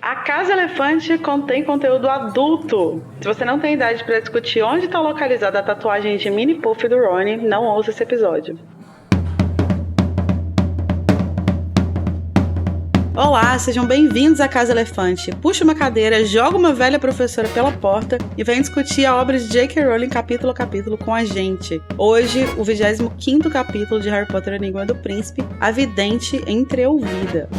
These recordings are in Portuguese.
A Casa Elefante contém conteúdo adulto. Se você não tem idade para discutir onde está localizada a tatuagem de mini puff do Rony, não ouça esse episódio. Olá, sejam bem-vindos à Casa Elefante. Puxa uma cadeira, joga uma velha professora pela porta e vem discutir a obra de J.K. Rowling capítulo a capítulo com a gente. Hoje, o 25º capítulo de Harry Potter Enigma do Príncipe, A Vidente Entreouvida.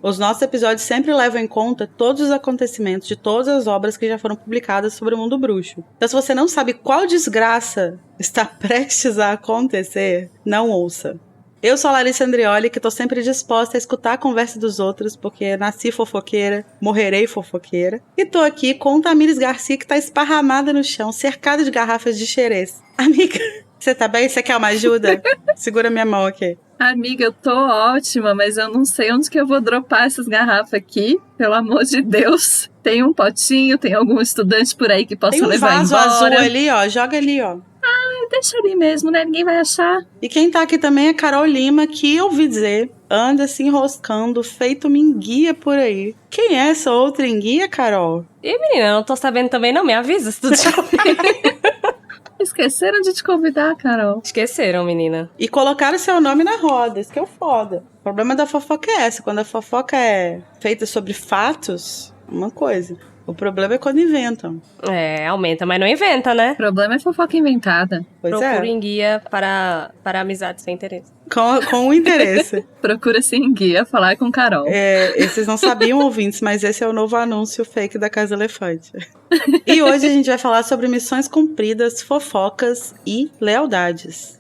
Os nossos episódios sempre levam em conta todos os acontecimentos de todas as obras que já foram publicadas sobre o mundo bruxo. Então, se você não sabe qual desgraça está prestes a acontecer, não ouça. Eu sou a Larissa Andrioli, que estou sempre disposta a escutar a conversa dos outros, porque nasci fofoqueira, morrerei fofoqueira. E estou aqui com Tamires Garcia, que está esparramada no chão, cercada de garrafas de xerez. Amiga, você tá bem? Você quer uma ajuda? Segura minha mão aqui. Amiga, eu tô ótima, mas eu não sei onde que eu vou dropar essas garrafas aqui. Pelo amor de Deus. Tem um potinho, tem algum estudante por aí que possa levar embora. Tem um vaso azul ali, ó. Joga ali, ó. Ah, deixa ali mesmo, né? Ninguém vai achar. E quem tá aqui também é Carol Lima, que eu ouvi dizer, anda se enroscando, feito uma enguia por aí. Quem é essa outra enguia, Carol? Ih, menina, eu não tô sabendo também não. Me avisa se tu descobrir. Esqueceram de te convidar, Carol. Esqueceram, menina. E colocaram seu nome na roda, isso que é o foda. O problema da fofoca é essa, quando a fofoca é feita sobre fatos, uma coisa. O problema é quando inventam. É, aumenta, mas não inventa, né? O problema é fofoca inventada. Pois Procura em guia para amizade sem interesse. Com o interesse. Procura-se em guia falar com Carol. Esses não sabiam, ouvintes, mas esse é o novo anúncio fake da Casa Elefante. E hoje a gente vai falar sobre missões cumpridas, fofocas e lealdades.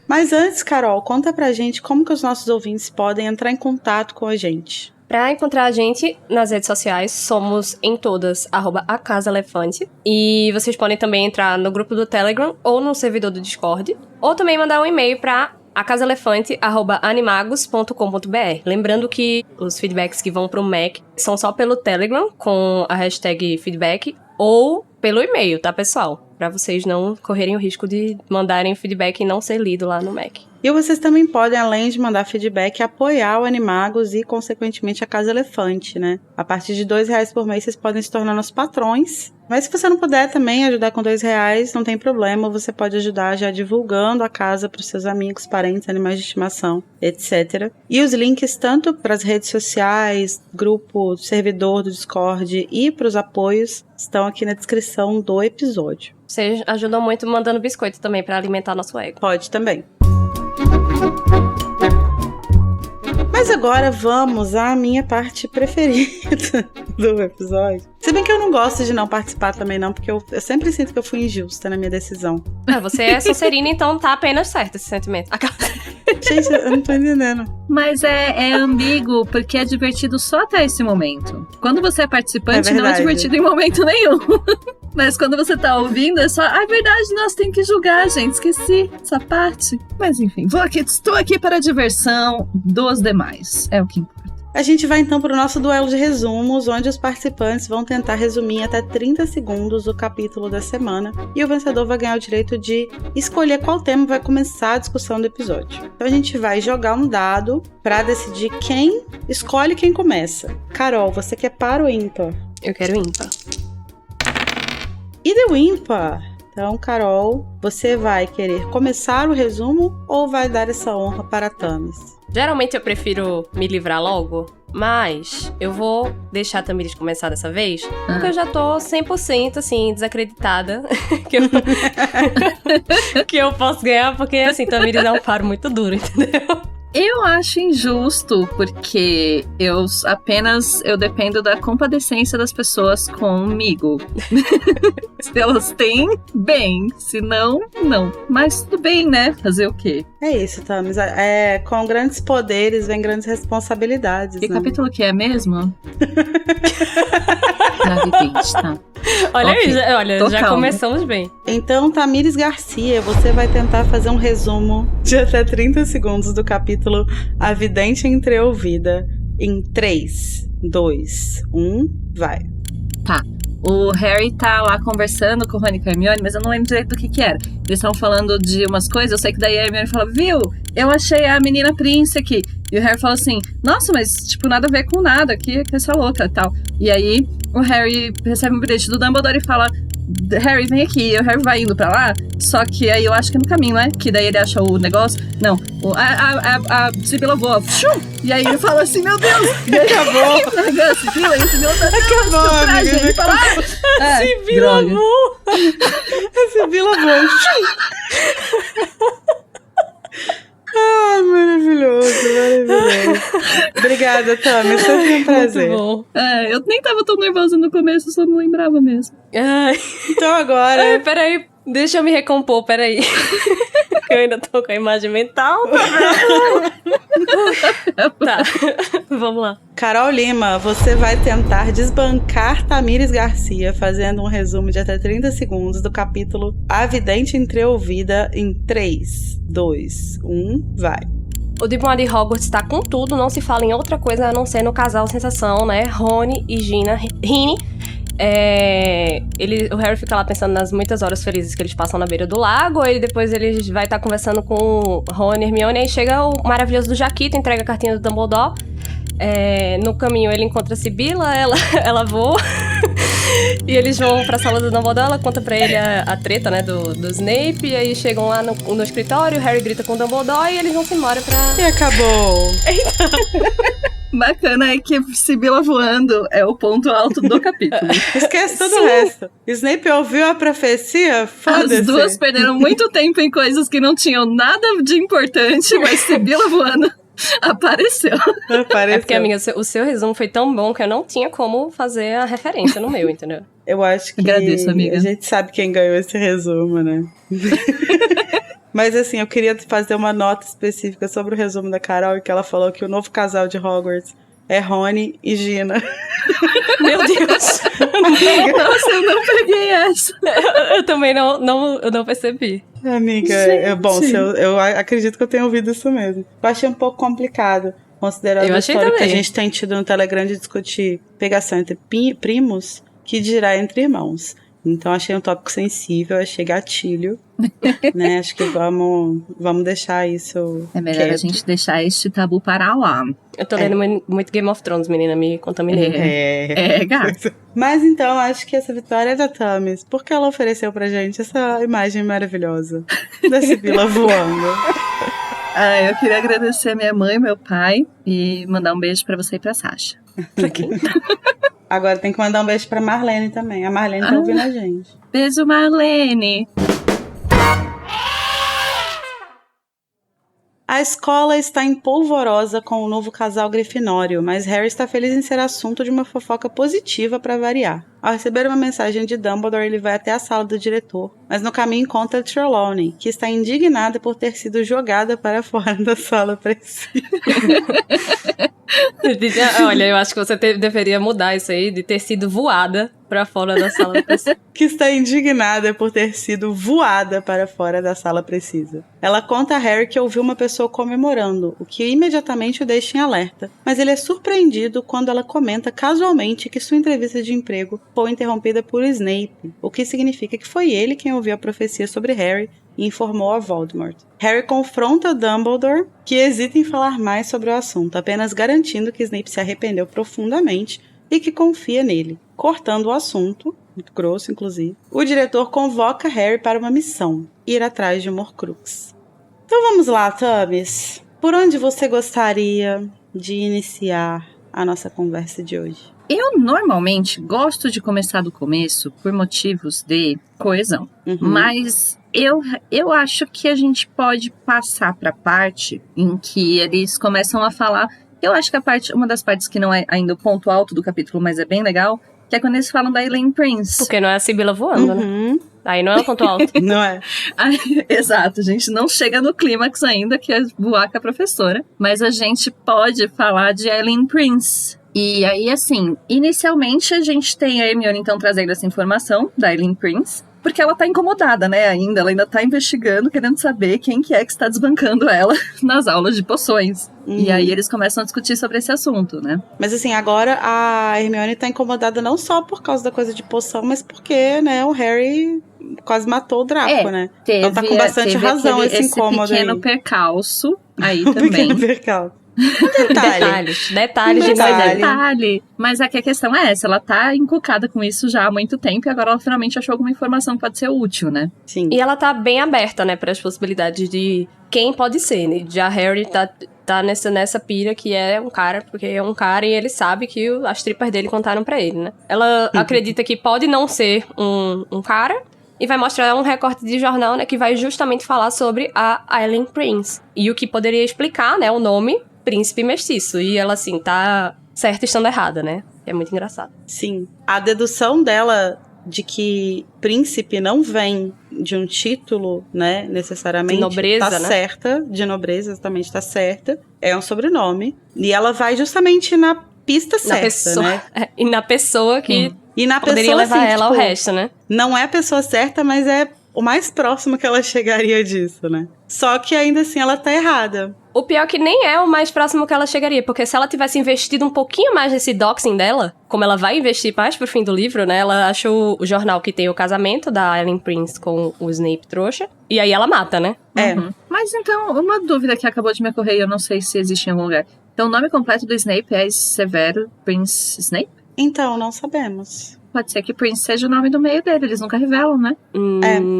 Mas antes, Carol, conta pra gente como que os nossos ouvintes podem entrar em contato com a gente. Pra encontrar a gente nas redes sociais, somos em todas, @acasaelefante. E vocês podem também entrar no grupo do Telegram ou no servidor do Discord. Ou também mandar um e-mail pra acasaelefante@animagos.com.br. Lembrando que os feedbacks que vão pro Mac são só pelo Telegram, com a hashtag feedback, ou pelo e-mail, tá, pessoal? Pra vocês não correrem o risco de mandarem feedback e não ser lido lá no Mac. E vocês também podem, além de mandar feedback, apoiar o Animagos e, consequentemente, a Casa Elefante, né? A partir de R$2 por mês, vocês podem se tornar nossos patrões. Mas se você não puder também ajudar com R$2, não tem problema. Você pode ajudar já divulgando a casa para os seus amigos, parentes, animais de estimação, etc. E os links tanto para as redes sociais, grupo, servidor do Discord e para os apoios estão aqui na descrição do episódio. Vocês ajudam muito mandando biscoito também para alimentar nosso ego. Pode também. Mas agora vamos à minha parte preferida do episódio. Se bem que eu não gosto de não participar também não, porque eu sempre sinto que eu fui injusta na minha decisão. Você é Sonserina, então tá apenas certo esse sentimento. Gente, eu não tô entendendo. Mas é ambíguo, porque é divertido só até esse momento. Quando você é participante, não é divertido em momento nenhum. Mas quando você tá ouvindo, é só... Ah, é verdade, nós temos que julgar, gente. Esqueci essa parte. Mas enfim, estou aqui para a diversão dos demais. É o que importa. A gente vai então para o nosso duelo de resumos, onde os participantes vão tentar resumir em até 30 segundos o capítulo da semana. E o vencedor vai ganhar o direito de escolher qual tema vai começar a discussão do episódio. Então a gente vai jogar um dado para decidir quem escolhe quem começa. Carol, você quer par ou ímpar? Eu quero ímpar. E deu ímpar. Então, Carol, você vai querer começar o resumo ou vai dar essa honra para a Thames? Geralmente eu prefiro me livrar logo, mas eu vou deixar a Tamiris começar dessa vez, porque eu já tô 100% assim, desacreditada que eu posso ganhar, porque assim, Tamiris é um faro muito duro, entendeu? Eu acho injusto, porque eu dependo da compadecência das pessoas comigo. Se elas têm, bem. Se não, não. Mas tudo bem, né? Fazer o quê? É isso, Thames. Com grandes poderes vem grandes responsabilidades. Que né? capítulo que é mesmo? Na vidente, tá? Olha Okay. aí, já calma. Começamos bem. Então, Tamires Garcia, você vai tentar fazer um resumo de até 30 segundos do capítulo A Vidente Entreouvida em 3, 2, 1, vai. Tá. o Harry tá lá conversando com o Rony e com a Hermione, mas eu não lembro direito do que era. Eles estavam falando de umas coisas, eu sei que daí a Hermione fala, viu, eu achei a menina Prince aqui. E o Harry fala assim, nossa, mas tipo, nada a ver com nada, aqui é essa louca e tal. E aí o Harry recebe um bilhete do Dumbledore e fala, Harry, vem aqui. E o Harry vai indo pra lá, só que aí eu acho que é no caminho, né? Que daí ele acha o negócio. Não, a Sibila voa. E aí ele fala assim, meu Deus! E aí acabou. A Sibila tá acabou, amiga. Ele fala, Sibila voa. A Sibila voa. Ah, maravilhoso. Obrigada, Tami. Sempre um prazer. Muito bom. Eu nem tava tão nervosa no começo, só não lembrava mesmo. Ai. Então agora... Ai, peraí, deixa eu me recompor, peraí. Eu ainda tô com a imagem mental. Tá, vamos lá. Carol Lima, você vai tentar desbancar Tamires Garcia fazendo um resumo de até 30 segundos do capítulo A Vidente Entreouvida em 3, 2, 1, vai. O Diploma de Hogwarts tá com tudo, não se fala em outra coisa a não ser no casal sensação, né? Rony e Ginny. O Harry fica lá pensando nas muitas horas felizes que eles passam na beira do lago, e depois ele vai estar conversando com Rony e Hermione, aí chega o maravilhoso do Jaquito, entrega a cartinha do Dumbledore. No caminho ele encontra a Sibila, ela voa e eles vão pra sala do Dumbledore, ela conta pra ele a treta, né, do Snape, e aí chegam lá no escritório, o Harry grita com o Dumbledore e eles vão se embora pra... E acabou! Bacana é que Sibila voando é o ponto alto do capítulo. Esquece todo o resto. Snape ouviu a profecia? Foda-se. As duas perderam muito tempo em coisas que não tinham nada de importante, mas Sibila voando apareceu. É porque, amiga, o seu resumo foi tão bom que eu não tinha como fazer a referência no meu, entendeu? Eu acho que agradeço, amiga. A gente sabe quem ganhou esse resumo, né? Mas assim, eu queria fazer uma nota específica sobre o resumo da Carol, que ela falou que o novo casal de Hogwarts é Rony e Gina. Meu Deus! Nossa, eu não peguei essa. Eu também não percebi. Amiga, eu acredito que eu tenho ouvido isso mesmo. Eu achei um pouco complicado, considerando a história que a gente tem tido no Telegram de discutir pegação entre primos, que dirá entre irmãos. Então achei um tópico sensível, achei gatilho, né? Acho que vamos deixar isso É melhor quieto. a gente deixar este tabu para lá. Eu tô lendo muito Game of Thrones, menina, me contaminei. Gato. Mas então, acho que essa vitória é da Thames, porque ela ofereceu pra gente essa imagem maravilhosa da Sibila voando. Eu queria agradecer a minha mãe e meu pai e mandar um beijo pra você e pra Sasha. Pra quem? Agora tem que mandar um beijo pra Marlene também. A Marlene tá ouvindo a gente. Beijo, Marlene! A escola está empolvorosa com o novo casal grifinório, mas Harry está feliz em ser assunto de uma fofoca positiva para variar. Ao receber uma mensagem de Dumbledore, ele vai até a sala do diretor, mas no caminho encontra Trelawney, que está indignada por ter sido jogada para fora da sala precisa. Olha, eu acho que você deveria mudar isso aí, de ter sido voada para fora da sala precisa. Que está indignada por ter sido voada para fora da sala precisa. Ela conta a Harry que ouviu uma pessoa comemorando, o que imediatamente o deixa em alerta, mas ele é surpreendido quando ela comenta casualmente que sua entrevista de emprego foi interrompida por Snape, o que significa que foi ele quem ouviu a profecia sobre Harry e informou a Voldemort. Harry confronta Dumbledore, que hesita em falar mais sobre o assunto, apenas garantindo que Snape se arrependeu profundamente e que confia nele. Cortando o assunto, muito grosso inclusive, o diretor convoca Harry para uma missão, ir atrás de um Horcrux. Então vamos lá, Thames. Por onde você gostaria de iniciar a nossa conversa de hoje? Eu normalmente gosto de começar do começo por motivos de coesão, mas eu acho que a gente pode passar para a parte em que eles começam a falar. Eu acho que uma das partes que não é ainda o ponto alto do capítulo, mas é bem legal, que é quando eles falam da Elaine Prince. Porque não é a Sibila voando, né? Aí não é o ponto alto. Não é? Exato, a gente não chega no clímax ainda, que é voar com a professora, mas a gente pode falar de Elaine Prince. E aí, assim, inicialmente a gente tem a Hermione, então, trazendo essa informação da Elaine Prince, Porque ela tá incomodada, né, ela ainda tá investigando, querendo saber quem que é que está desbancando ela nas aulas de poções. E aí eles começam a discutir sobre esse assunto, né? Mas assim, agora a Hermione tá incomodada não só por causa da coisa de poção, mas porque, né, o Harry quase matou o Draco, né? Então tá com bastante razão esse incômodo pequeno aí. percalço aí Um também. pequeno percalço. Detalhes de detalhe. Mas aqui a questão é essa, ela tá encucada com isso já há muito tempo e agora ela finalmente achou alguma informação que pode ser útil, né? Sim. E ela tá bem aberta, né, para as possibilidades de quem pode ser, né? Já Harry tá nessa pira que é um cara, porque é um cara e ele sabe que as tripas dele contaram pra ele, né? Ela acredita que pode não ser um cara, e vai mostrar um recorte de jornal, né, que vai justamente falar sobre a Aileen Prince. E o que poderia explicar, né, o nome Príncipe Mestiço. E ela, assim, tá certa estando errada, né? É muito engraçado. Sim. A dedução dela de que príncipe não vem de um título, né, necessariamente. De nobreza, tá né? certa, de nobreza, exatamente, tá certa. É um sobrenome. E ela vai justamente na pista certa, né? E na pessoa que E na poderia pessoa, levar assim, ela ao tipo, resto, né? não é a pessoa certa, mas é o mais próximo que ela chegaria disso, né? Só que ainda assim ela tá errada. O pior é que nem é o mais próximo que ela chegaria, porque se ela tivesse investido um pouquinho mais nesse doxing dela, como ela vai investir mais pro fim do livro, né? Ela achou o jornal que tem o casamento da Aileen Prince com o Snape trouxa, e aí ela mata, né? Uhum. Mas então, uma dúvida que acabou de me ocorrer, eu não sei se existe em algum lugar. Então, o nome completo do Snape é Severo Prince Snape? Então, não sabemos. Pode ser que Prince seja o nome do meio dele, eles nunca revelam, né?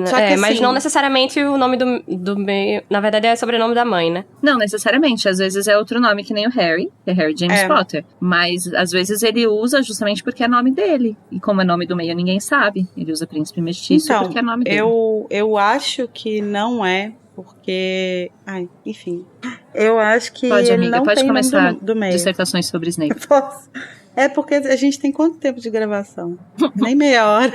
Só que mas assim, não necessariamente o nome do meio. Na verdade, é sobrenome da mãe, né? Não necessariamente, às vezes é outro nome que nem o Harry, que é Harry James Potter. Mas às vezes ele usa justamente porque é nome dele. E como é nome do meio, ninguém sabe. Ele usa Príncipe Mestiço então, porque é nome dele. Eu acho que não é, porque... Ai, enfim. Eu acho que Pode, ele amiga, não pode tem começar nome do meio. dissertações sobre Snape. Posso? É porque a gente tem quanto tempo de gravação? Nem meia hora.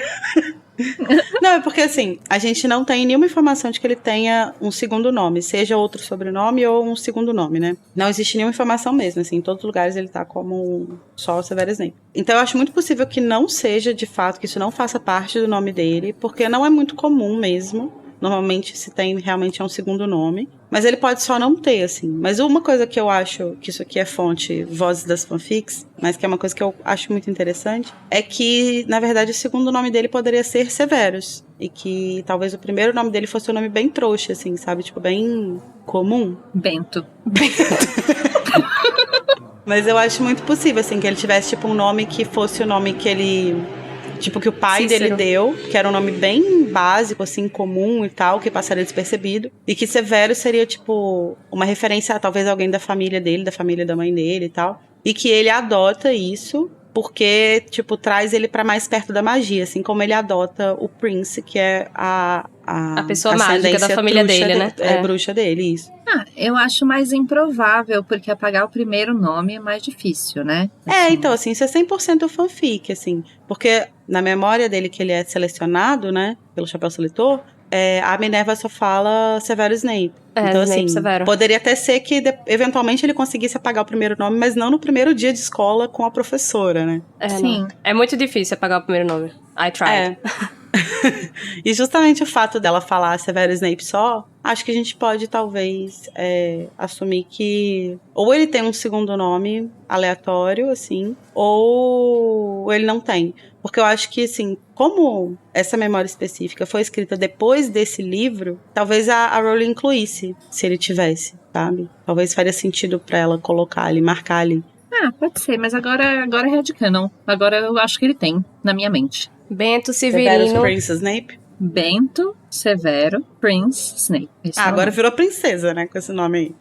Não, é porque assim, a gente não tem nenhuma informação de que ele tenha um segundo nome, seja outro sobrenome ou um segundo nome, né? Não existe nenhuma informação mesmo, assim, em todos os lugares ele tá como só o Severus Snape. Então eu acho muito possível que não seja, de fato, que isso não faça parte do nome dele, porque não é muito comum mesmo. Normalmente, se tem, realmente é um segundo nome. Mas ele pode só não ter, assim. Mas uma coisa que eu acho, que isso aqui é fonte Vozes das Fanfics, mas que é uma coisa que eu acho muito interessante, é que, na verdade, o segundo nome dele poderia ser Severus. E que talvez o primeiro nome dele fosse um nome bem trouxa, assim, sabe? Tipo, bem comum. Bento. Mas eu acho muito possível, assim, que ele tivesse, tipo, um nome que fosse o nome que ele... Tipo, que o pai dele deu, que era um nome bem básico, assim, comum e tal, que passaria despercebido. E que Severo seria, tipo, uma referência a talvez alguém da família dele, da família da mãe dele e tal. E que ele adota isso porque, tipo, traz ele pra mais perto da magia, assim como ele adota o Prince, que é a pessoa mágica da família dele, né? Bruxa dele, isso. Eu acho mais improvável, porque apagar o primeiro nome é mais difícil, né? Assim. Então, assim, isso é 100% fanfic, assim. Porque na memória dele que ele é selecionado, né, pelo Chapéu Seletor, a Minerva só fala Severus Snape. Então, Snape assim, Severo. poderia até ser que eventualmente ele conseguisse apagar o primeiro nome, mas não no primeiro dia de escola com a professora, né? Sim. É muito difícil apagar o primeiro nome. I tried. E justamente o fato dela falar Severus Snape só, acho que a gente pode talvez assumir que ou ele tem um segundo nome aleatório, assim, ou ele não tem. Porque eu acho que, assim, como essa memória específica foi escrita depois desse livro, talvez a Rowling incluísse, se ele tivesse, sabe? Talvez faria sentido pra ela colocar ali, marcar ali. Pode ser, mas agora é headcanon. Agora eu acho que ele tem, na minha mente. Bento Severino. Severus Prince Snape? Bento Severo Prince Snape. Agora virou princesa, né, com esse nome aí.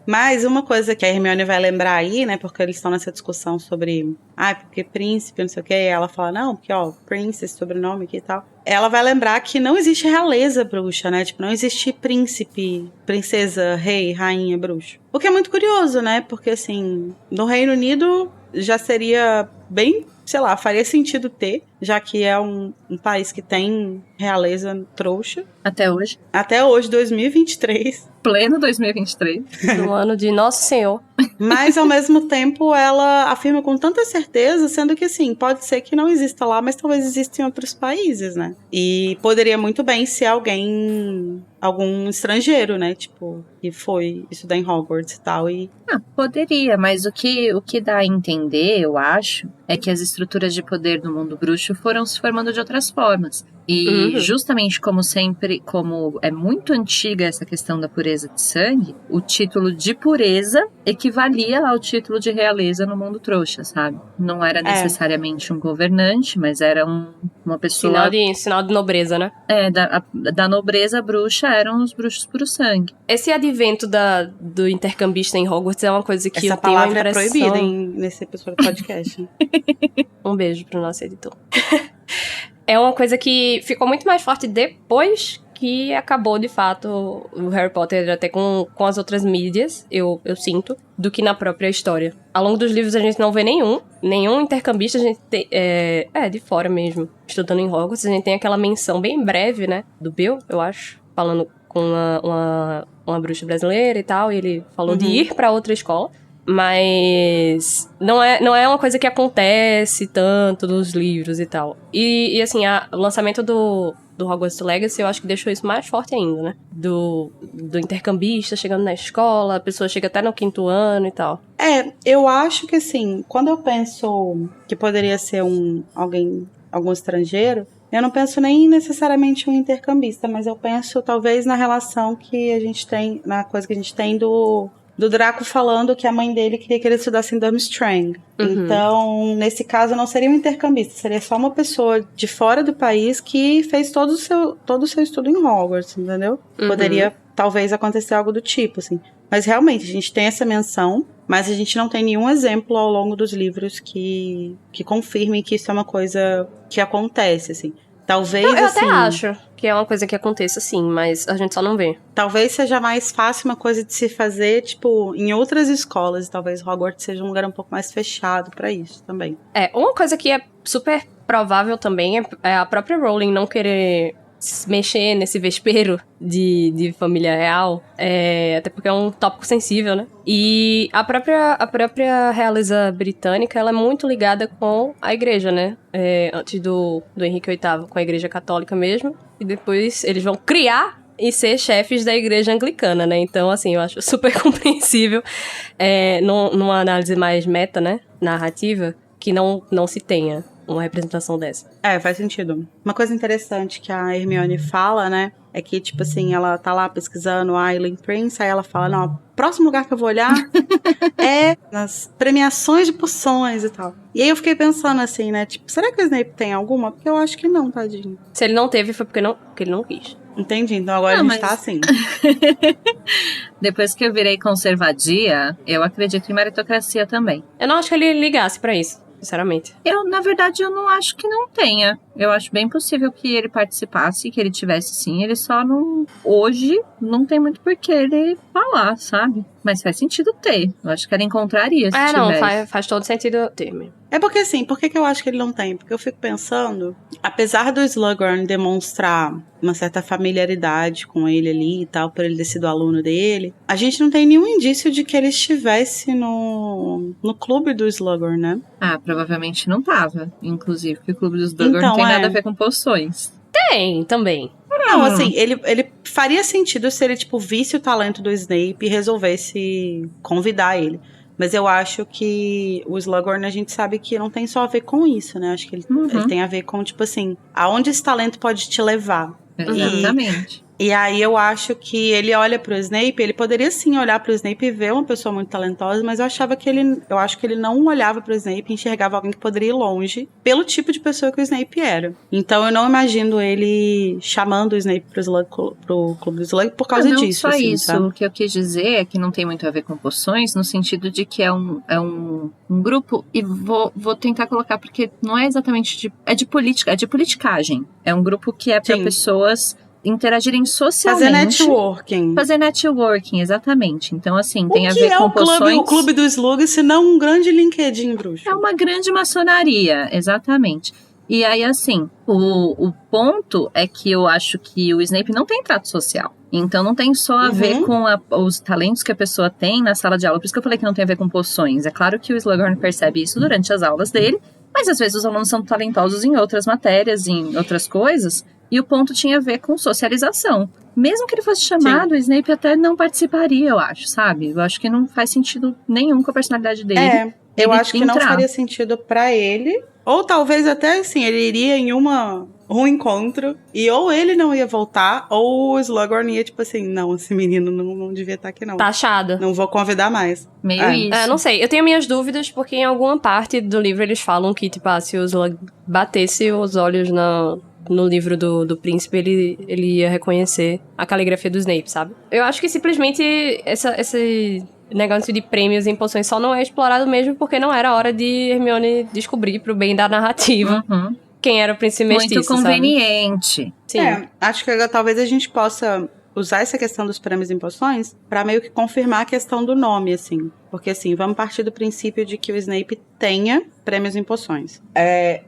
Mas uma coisa que a Hermione vai lembrar aí, né, porque eles estão nessa discussão sobre, porque príncipe, não sei o que, e ela fala, não, porque, Prince, esse sobrenome aqui e tal. Ela vai lembrar que não existe realeza bruxa, né, tipo, não existe príncipe, princesa, rei, rainha bruxo. O que é muito curioso, né, porque, assim, no Reino Unido já seria bem, sei lá, faria sentido ter, já que é um país que tem realeza trouxa. Até hoje. Até hoje, 2023. Pleno 2023. No ano de Nosso Senhor. Mas, ao mesmo tempo, ela afirma com tanta certeza, sendo que, assim, pode ser que não exista lá, mas talvez exista em outros países, né? E poderia muito bem ser algum estrangeiro, né? Tipo, que foi estudar em Hogwarts e tal, e... Poderia, mas o que dá a entender, eu acho, é que as estruturas de poder do mundo bruxo foram se formando de outras formas. E justamente como é muito antiga essa questão da pureza de sangue, o título de pureza equivalia ao título de realeza no mundo trouxa, sabe? Não era necessariamente um governante, mas era uma pessoa... Sinal de nobreza, né? Da nobreza bruxa eram os bruxos puro sangue. Esse advento do intercambista em Hogwarts é uma coisa que essa eu tenho a palavra impressão... é proibida nesse episódio do podcast. Um beijo pro nosso editor. É uma coisa que ficou muito mais forte depois que acabou, de fato, o Harry Potter até com as outras mídias, eu sinto, do que na própria história. Ao longo dos livros a gente não vê nenhum intercambista, a gente tem, de fora mesmo, estudando em Hogwarts, a gente tem aquela menção bem breve, né, do Bill, eu acho, falando com uma bruxa brasileira e tal, e ele falou de ir pra outra escola. Mas não é uma coisa que acontece tanto nos livros e tal. E assim, o lançamento do Hogwarts Legacy, eu acho que deixou isso mais forte ainda, né? Do intercambista chegando na escola, a pessoa chega até no 5º ano e tal. Eu acho que assim, quando eu penso que poderia ser algum estrangeiro, eu não penso nem necessariamente um intercambista, mas eu penso talvez na relação que a gente tem, na coisa que a gente tem do Draco falando que a mãe dele queria que ele estudasse em Durmstrang. Então, nesse caso, não seria um intercambista, seria só uma pessoa de fora do país que fez todo o seu estudo em Hogwarts, entendeu? Poderia, talvez, acontecer algo do tipo, assim. Mas, realmente, a gente tem essa menção, mas a gente não tem nenhum exemplo ao longo dos livros que confirmem que isso é uma coisa que acontece, assim. Talvez, eu assim, até acho que é uma coisa que aconteça, sim, mas a gente só não vê. Talvez seja mais fácil uma coisa de se fazer, tipo, em outras escolas. E talvez Hogwarts seja um lugar um pouco mais fechado pra isso também. Uma coisa que é super provável também é a própria Rowling não querer mexer nesse vespeiro de família real, até porque é um tópico sensível, né? E a própria realeza britânica, ela é muito ligada com a igreja, né? Antes do Henrique VIII, com a igreja católica mesmo, e depois eles vão criar e ser chefes da igreja anglicana, né? Então, assim, eu acho super compreensível, numa análise mais meta, né? Narrativa, que não se tenha uma representação dessa. Faz sentido. Uma coisa interessante que a Hermione fala, né, é que, tipo assim, ela tá lá pesquisando a Aileen Prince, aí ela fala, não, o próximo lugar que eu vou olhar é nas premiações de poções e tal. E aí eu fiquei pensando assim, né, tipo, será que o Snape tem alguma? Porque eu acho que não, tadinho. Se ele não teve, foi porque ele não quis. Entendi, então agora a gente tá assim. Depois que eu virei conservadia, eu acredito em meritocracia também. Eu não acho que ele ligasse pra isso, sinceramente. Na verdade, eu não acho que não tenha. Eu acho bem possível que ele participasse, que ele tivesse sim. Ele só não... Hoje, não tem muito por que ele falar, sabe? Mas faz sentido ter. Eu acho que ela encontraria se tivesse. Faz todo sentido ter mesmo. Porque assim, por que eu acho que ele não tem? Porque eu fico pensando, apesar do Slughorn demonstrar uma certa familiaridade com ele ali e tal, por ele ter sido aluno dele, a gente não tem nenhum indício de que ele estivesse no clube do Slughorn, né? Provavelmente não tava. Inclusive, porque o clube do Slughorn não tem nada a ver com poções. Tem, também. Não, assim, ele faria sentido se ele, tipo, visse o talento do Snape e resolvesse convidar ele. Mas eu acho que o Slughorn, a gente sabe que não tem só a ver com isso, né? Acho que ele tem a ver com, tipo assim, aonde esse talento pode te levar. Exatamente. E aí eu acho que ele olha pro Snape, ele poderia sim olhar pro Snape e ver uma pessoa muito talentosa, mas eu acho que ele não olhava pro Snape e enxergava alguém que poderia ir longe pelo tipo de pessoa que o Snape era. Então eu não imagino ele chamando o Snape pro clube do Slug por causa disso. Não só assim, isso, sabe? o que eu quis dizer é que não tem muito a ver com poções, no sentido de que é um grupo, e vou tentar colocar, porque não é exatamente é de política, é de politicagem. É um grupo que é para pessoas interagirem socialmente. Fazer networking, exatamente. Então, assim, tem a ver com poções. O clube do Slug, se não um grande LinkedIn, bruxo? É uma grande maçonaria, exatamente. E aí, assim, o ponto é que eu acho que o Snape não tem trato social. Então, não tem só a ver com os talentos que a pessoa tem na sala de aula. Por isso que eu falei que não tem a ver com poções. É claro que o Slughorn percebe isso durante as aulas dele, mas às vezes os alunos são talentosos em outras matérias, em outras coisas. E o ponto tinha a ver com socialização. Mesmo que ele fosse chamado, o Snape até não participaria, eu acho, sabe? Eu acho que não faz sentido nenhum com a personalidade dele. Eu acho que não faria sentido pra ele. Ou talvez até, assim, ele iria em um encontro e ou ele não ia voltar, ou o Slughorn ia, tipo assim, não, esse menino não devia estar aqui, não. Taxado. Não vou convidar mais. Meio isso. Não sei, eu tenho minhas dúvidas, porque em alguma parte do livro eles falam que, tipo, se o Slug batesse os olhos no livro do príncipe, ele ia reconhecer a caligrafia do Snape, sabe? Eu acho que simplesmente esse negócio de prêmios em poções só não é explorado mesmo porque não era hora de Hermione descobrir pro bem da narrativa quem era o príncipe mestiço, muito conveniente. Sabe? Sim. Acho que talvez a gente possa usar essa questão dos prêmios em poções pra meio que confirmar a questão do nome, assim. Porque, assim, vamos partir do princípio de que o Snape tenha prêmios em poções.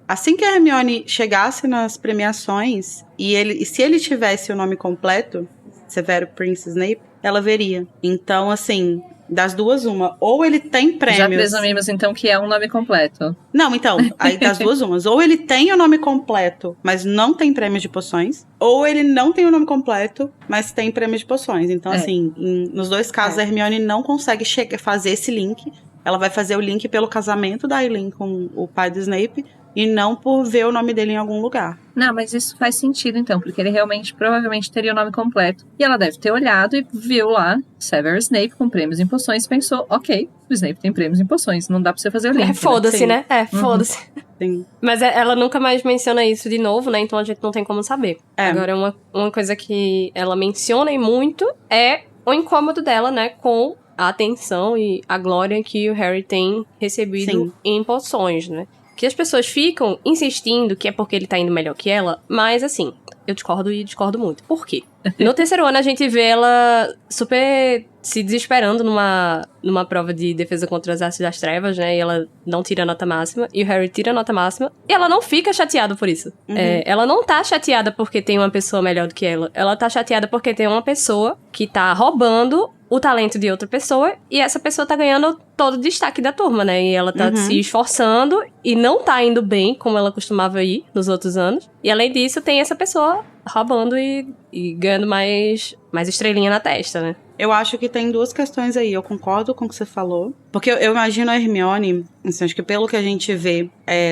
Assim que a Hermione chegasse nas premiações e se ele tivesse o nome completo, Severo Prince Snape, ela veria. Então, assim, das duas, uma. Ou ele tem prêmios... Já presumimos, então, que é um nome completo. Não, então, aí das duas, umas. Ou ele tem o nome completo, mas não tem prêmios de poções. Ou ele não tem o nome completo, mas tem prêmios de poções. Então, assim, nos dois casos, a Hermione não consegue fazer esse link. Ela vai fazer o link pelo casamento da Aileen com o pai do Snape e não por ver o nome dele em algum lugar. Não, mas isso faz sentido, então, porque ele realmente, provavelmente, teria o nome completo. E ela deve ter olhado e viu lá Severus Snape com prêmios em poções e pensou, ok, o Snape tem prêmios em poções, não dá pra você fazer o link. Foda-se, né? Foda-se. Sim. Mas ela nunca mais menciona isso de novo, né? Então a gente não tem como saber. Agora, uma coisa que ela menciona e muito é o incômodo dela, né, com a atenção e a glória que o Harry tem recebido em poções, né? Que as pessoas ficam insistindo que é porque ele tá indo melhor que ela, mas assim, eu discordo e discordo muito. Por quê? No terceiro ano a gente vê ela super se desesperando numa prova de defesa contra as artes das trevas, né? E ela não tira a nota máxima, e o Harry tira a nota máxima, e ela não fica chateada por isso. Ela não tá chateada porque tem uma pessoa melhor do que ela. Ela tá chateada porque tem uma pessoa que tá roubando o talento de outra pessoa, e essa pessoa tá ganhando todo o destaque da turma, né? E ela tá se esforçando e não tá indo bem como ela costumava ir nos outros anos. E além disso, tem essa pessoa roubando e ganhando mais estrelinha na testa, né? Eu acho que tem duas questões aí. Eu concordo com o que você falou. Porque eu imagino a Hermione, assim, acho que pelo que a gente vê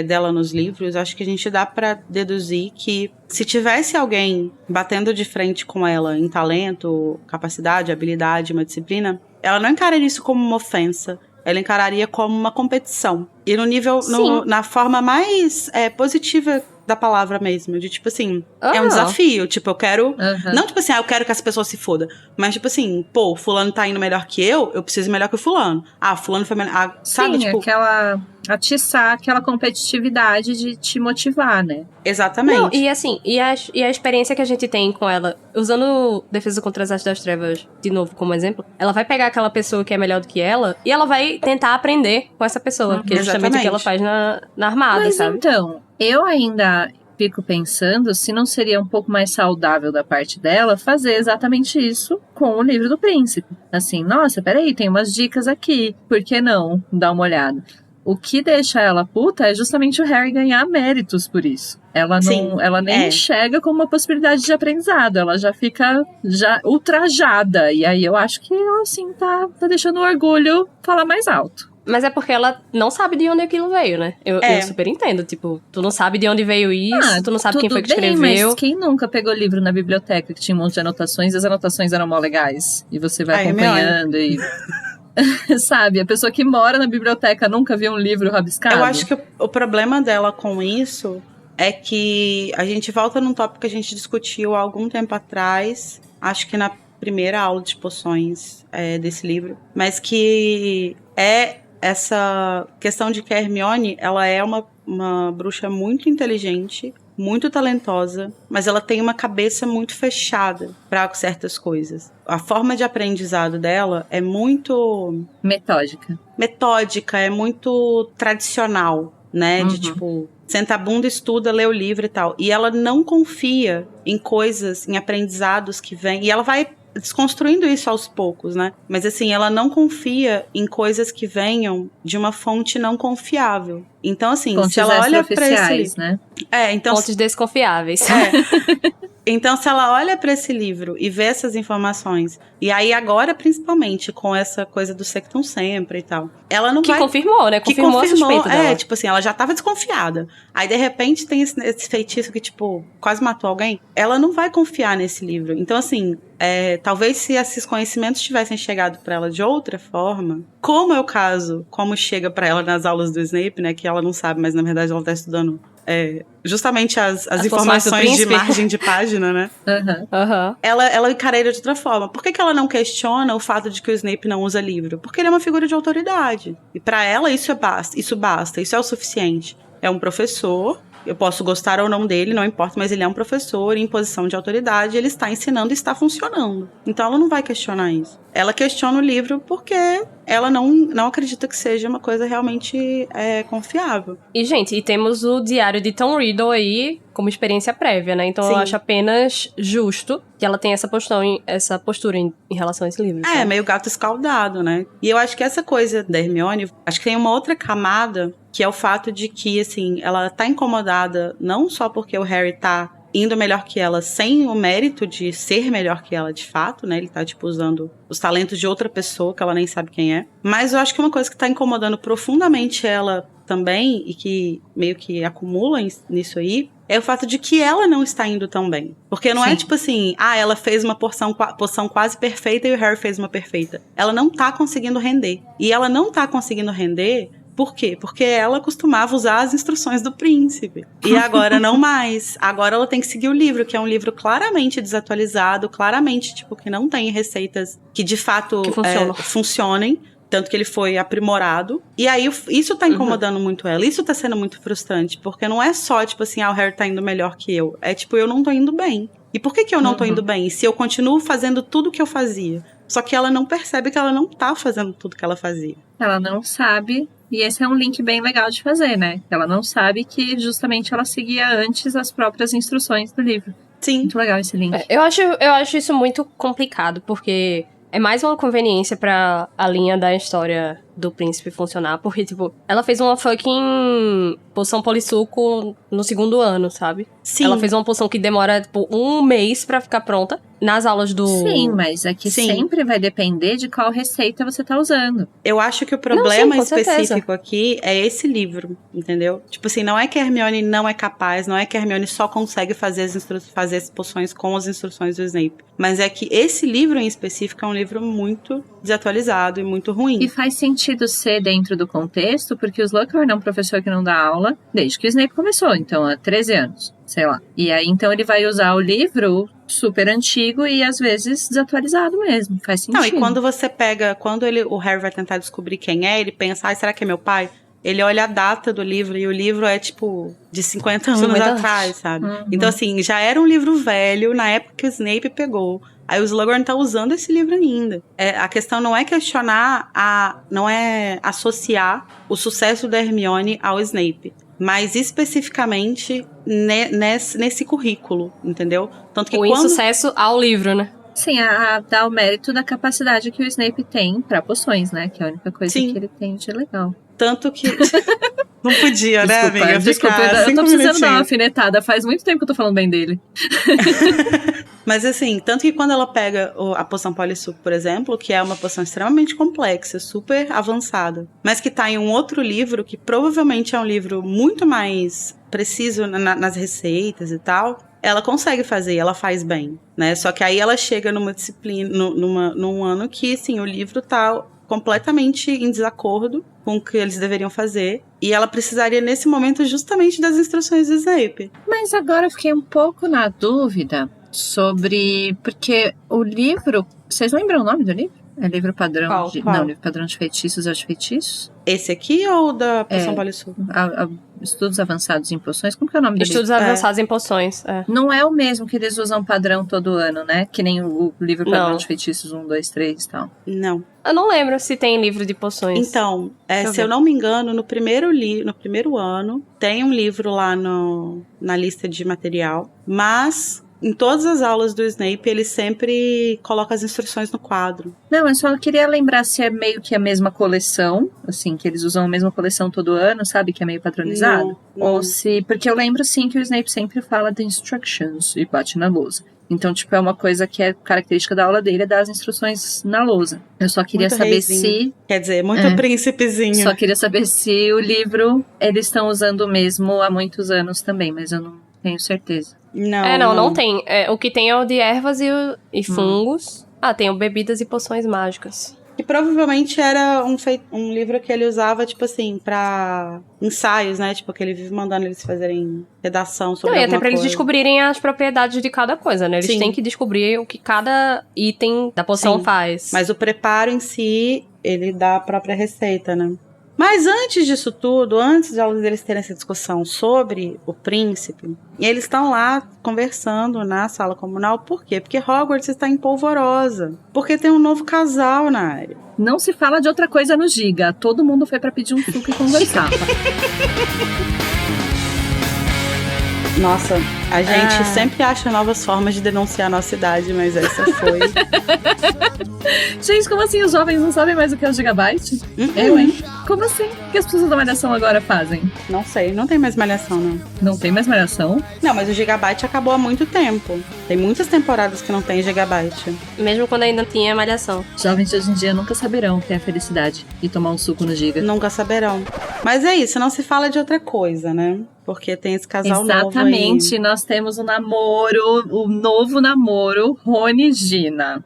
dela nos livros, acho que a gente dá pra deduzir que se tivesse alguém batendo de frente com ela em talento, capacidade, habilidade, uma disciplina, ela não encararia isso como uma ofensa. Ela encararia como uma competição. E no nível, na forma mais positiva da palavra mesmo. De tipo assim, é um desafio. Tipo, eu quero... Não tipo assim, eu quero que essa pessoa se foda. Mas tipo assim, pô, fulano tá indo melhor que eu preciso ir melhor que o fulano. Fulano foi melhor... sabe, sim, tipo... atiçar aquela competitividade de te motivar, né? Exatamente. Não, e assim, e a experiência que a gente tem com ela, usando Defesa contra as Artes das Trevas de novo como exemplo, ela vai pegar aquela pessoa que é melhor do que ela e ela vai tentar aprender com essa pessoa, que é justamente o que ela faz na armada, mas sabe? Então, eu ainda fico pensando se não seria um pouco mais saudável da parte dela fazer exatamente isso com o livro do príncipe. Assim, nossa, peraí, tem umas dicas aqui, por que não dar uma olhada? O que deixa ela puta é justamente o Harry ganhar méritos por isso. Ela nem enxerga como uma possibilidade de aprendizado. Ela já fica ultrajada. E aí eu acho que ela, assim, tá deixando o orgulho falar mais alto. Mas é porque ela não sabe de onde aquilo veio, né? Eu super entendo. Tipo, tu não sabe de onde veio isso, tu não sabe quem foi que escreveu. Mas quem nunca pegou livro na biblioteca que tinha um monte de anotações e as anotações eram mó legais? E você vai acompanhando e... Sabe, a pessoa que mora na biblioteca nunca viu um livro rabiscado. Eu acho que o problema dela com isso é que a gente volta num tópico que a gente discutiu há algum tempo atrás, acho que na primeira aula de poções desse livro, mas que é essa questão de que a Hermione, ela é uma bruxa muito inteligente, muito talentosa, mas ela tem uma cabeça muito fechada para certas coisas. A forma de aprendizado dela é muito metódica, é muito tradicional, né? De tipo, senta a bunda, estuda, lê o livro e tal. E ela não confia em coisas, em aprendizados que vêm. E ela vai desconstruindo isso aos poucos, né? Mas assim, ela não confia em coisas que venham de uma fonte não confiável. Então, assim, fontes se ela olha para esse... né? Então... Fontes desconfiáveis. Então, se ela olha para esse livro e vê essas informações, e aí agora, principalmente, com essa coisa do Sectum Sempra e tal, ela não vai... Que confirmou, né? Confirmou a suspeita dela. Tipo assim, ela já tava desconfiada. Aí, de repente, tem esse feitiço que, tipo, quase matou alguém. Ela não vai confiar nesse livro. Então, assim, talvez se esses conhecimentos tivessem chegado para ela de outra forma, como é o caso, como chega para ela nas aulas do Snape, né? Que ela não sabe, mas, na verdade, ela tá estudando... justamente as informações de margem de página, né? Ela encara ele de outra forma. Por que ela não questiona o fato de que o Snape não usa livro? Porque ele é uma figura de autoridade. E pra ela isso basta, isso é o suficiente. É um professor, eu posso gostar ou não dele, não importa, mas ele é um professor em posição de autoridade, ele está ensinando e está funcionando. Então ela não vai questionar isso. Ela questiona o livro porque ela não acredita que seja uma coisa realmente confiável. E, gente, temos o diário de Tom Riddle aí como experiência prévia, né? Então, eu acho apenas justo que ela tenha essa postura em relação a esse livro. Sabe? Meio gato escaldado, né? E eu acho que essa coisa da Hermione, acho que tem uma outra camada, que é o fato de que, assim, ela tá incomodada não só porque o Harry tá indo melhor que ela, sem o mérito de ser melhor que ela de fato, né? Ele tá, tipo, usando os talentos de outra pessoa, que ela nem sabe quem é. Mas eu acho que uma coisa que tá incomodando profundamente ela também, e que meio que acumula nisso aí, é o fato de que ela não está indo tão bem. Porque não é tipo assim, ela fez uma poção quase perfeita e o Harry fez uma perfeita. Ela não tá conseguindo render. E ela não tá conseguindo render... Por quê? Porque ela costumava usar as instruções do príncipe. E agora não mais. Agora ela tem que seguir o livro, que é um livro claramente desatualizado, claramente, tipo, que não tem receitas que de fato funcionem. Tanto que ele foi aprimorado. E aí, isso tá incomodando muito ela. Isso tá sendo muito frustrante. Porque não é só, tipo assim, o Harry tá indo melhor que eu. É tipo, eu não tô indo bem. E por que eu não tô indo bem? Se eu continuo fazendo tudo que eu fazia. Só que ela não percebe que ela não tá fazendo tudo que ela fazia. Ela não sabe. E esse é um link bem legal de fazer, né? Ela não sabe que justamente ela seguia antes as próprias instruções do livro. Sim. Muito legal esse link. Eu acho isso muito complicado, porque é mais uma conveniência pra a linha da história do príncipe funcionar, porque, tipo, ela fez uma fucking poção polissuco no 2º ano, sabe? Sim. Ela fez uma poção que demora, tipo, 1 mês pra ficar pronta nas aulas do... Sim, mas aqui sempre vai depender de qual receita você tá usando. Eu acho que o problema específico aqui é esse livro, entendeu? Tipo assim, não é que a Hermione não é capaz, não é que a Hermione só consegue fazer as poções com as instruções do Snape, mas é que esse livro em específico é um livro muito desatualizado e muito ruim. E faz sentido ser dentro do contexto, porque o Slughorn é um professor que não dá aula desde que o Snape começou, então há 13 anos, sei lá. E aí, então, ele vai usar o livro super antigo e, às vezes, desatualizado mesmo. Faz sentido. Não, e quando você pega... Quando o Harry vai tentar descobrir quem é, ele pensa, será que é meu pai? Ele olha a data do livro e o livro é, tipo, de 50 anos atrás, sabe? Então, assim, já era um livro velho na época que o Snape pegou. Aí o Slughorn tá usando esse livro ainda. A questão não é questionar, não é associar o sucesso da Hermione ao Snape, mas especificamente nesse currículo, entendeu? Tanto que insucesso ao livro, né? Sim, dá o mérito da capacidade que o Snape tem pra poções, né? Que é a única coisa que ele tem de legal. Tanto que... Não podia, né, amiga? Desculpa, eu tô precisando dar uma alfinetada. Faz muito tempo que eu tô falando bem dele. Mas assim, tanto que quando ela pega a poção polissuco, por exemplo, que é uma poção extremamente complexa, super avançada, mas que tá em um outro livro, que provavelmente é um livro muito mais preciso nas receitas e tal, ela consegue fazer, ela faz bem, né? Só que aí ela chega numa disciplina, num ano que, assim, o livro tá completamente em desacordo com o que eles deveriam fazer. E ela precisaria, nesse momento, justamente das instruções do Snape. Mas agora eu fiquei um pouco na dúvida sobre... Porque o livro... Vocês lembram o nome do livro? É livro padrão Qual? Não, livro padrão de feitiços é de feitiços? Esse aqui ou da Poção Polissul? Estudos avançados em poções, como que é o nome do livro? Estudos avançados em poções. Não é o mesmo que eles usam padrão todo ano, né? Que nem o livro padrão Não. de feitiços 1, 2, 3 e tal. Não. Eu não lembro se tem livro de poções. Então, eu se eu ver. não me engano, no primeiro ano, tem um livro lá na lista de material, mas em todas as aulas do Snape, ele sempre coloca as instruções no quadro. Não, eu só queria lembrar se é meio que a mesma coleção, assim, que eles usam a mesma coleção todo ano, sabe? Que é meio padronizado. Não. Ou se... Porque eu lembro, sim, que o Snape sempre fala de instructions e bate na lousa. Então, tipo, é uma coisa que é característica da aula dele, é dar as instruções na lousa. Eu só queria Muito saber reizinho. se... Quer dizer, muito príncipezinho. Só queria saber se o livro eles estão usando mesmo há muitos anos também, mas eu não tenho certeza. Não tem. O que tem é o de ervas e fungos. Tem o bebidas e poções mágicas. Que provavelmente era um livro que ele usava, tipo assim, pra ensaios, né? Tipo, que ele vive mandando eles fazerem redação sobre E alguma até pra eles coisa. descobrirem as propriedades de cada coisa, né? Eles Sim. têm que descobrir o que cada item da poção Sim. faz. Mas o preparo em si, ele dá a própria receita, né? Mas antes disso tudo, antes de eles terem essa discussão sobre o príncipe, eles estão lá conversando na sala comunal. Por quê? Porque Hogwarts está em polvorosa. Porque tem um novo casal na área. Não se fala de outra coisa no Giga. Todo mundo foi pra pedir um suco e conversar. Nossa, a gente sempre acha novas formas de denunciar a nossa idade, mas essa foi... Gente, como assim os jovens não sabem mais o que é o Gigabyte? Eu, hein? Como assim? O que as pessoas da Malhação agora fazem? Não sei, não tem mais Malhação, não. Não tem mais Malhação? Não, mas o Gigabyte acabou há muito tempo. Tem muitas temporadas que não tem Gigabyte. Mesmo quando ainda tinha malhação. Jovens de hoje em dia nunca saberão o que é a felicidade e tomar um suco no Giga. Nunca saberão. Mas é isso, não se fala de outra coisa, né? Porque tem esse casal novo aí. Exatamente, nós temos o novo namoro, Rony e Gina.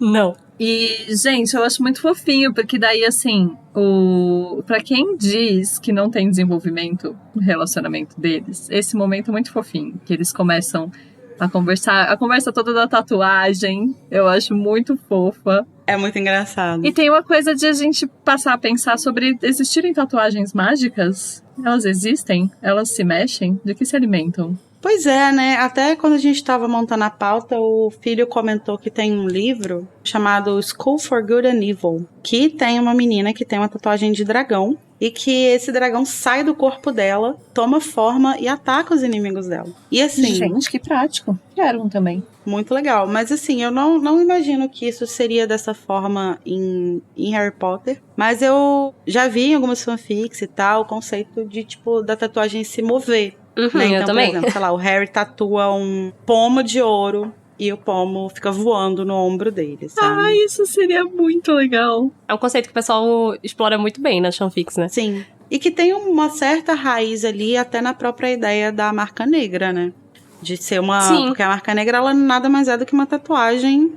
Não. E, gente, eu acho muito fofinho, porque daí, assim, pra quem diz que não tem desenvolvimento no relacionamento deles, esse momento é muito fofinho, que eles começam a conversar, a conversa toda da tatuagem, eu acho muito fofa. É muito engraçado. E tem uma coisa de a gente passar a pensar sobre existirem tatuagens mágicas. Elas existem? Elas se mexem? De que se alimentam? Pois é, né? Até quando a gente estava montando a pauta, o filho comentou que tem um livro chamado School for Good and Evil, que tem uma menina que tem uma tatuagem de dragão e que esse dragão sai do corpo dela, toma forma e ataca os inimigos dela. E assim... Gente, que prático. Quero um também. Muito legal. Mas assim, eu não imagino que isso seria dessa forma em Harry Potter. Mas eu já vi em algumas fanfics e tal, o conceito de, tipo, da tatuagem se mover. Uhum, Né? Então, eu também. por exemplo, sei lá, o Harry tatua um pomo de ouro e o pomo fica voando no ombro dele, sabe? Ah, isso seria muito legal. É um conceito que o pessoal explora muito bem nas fanfics, né? Sim. E que tem uma certa raiz ali, até na própria ideia da marca negra, né? De ser uma... Sim. Porque a marca negra, ela nada mais é do que uma tatuagem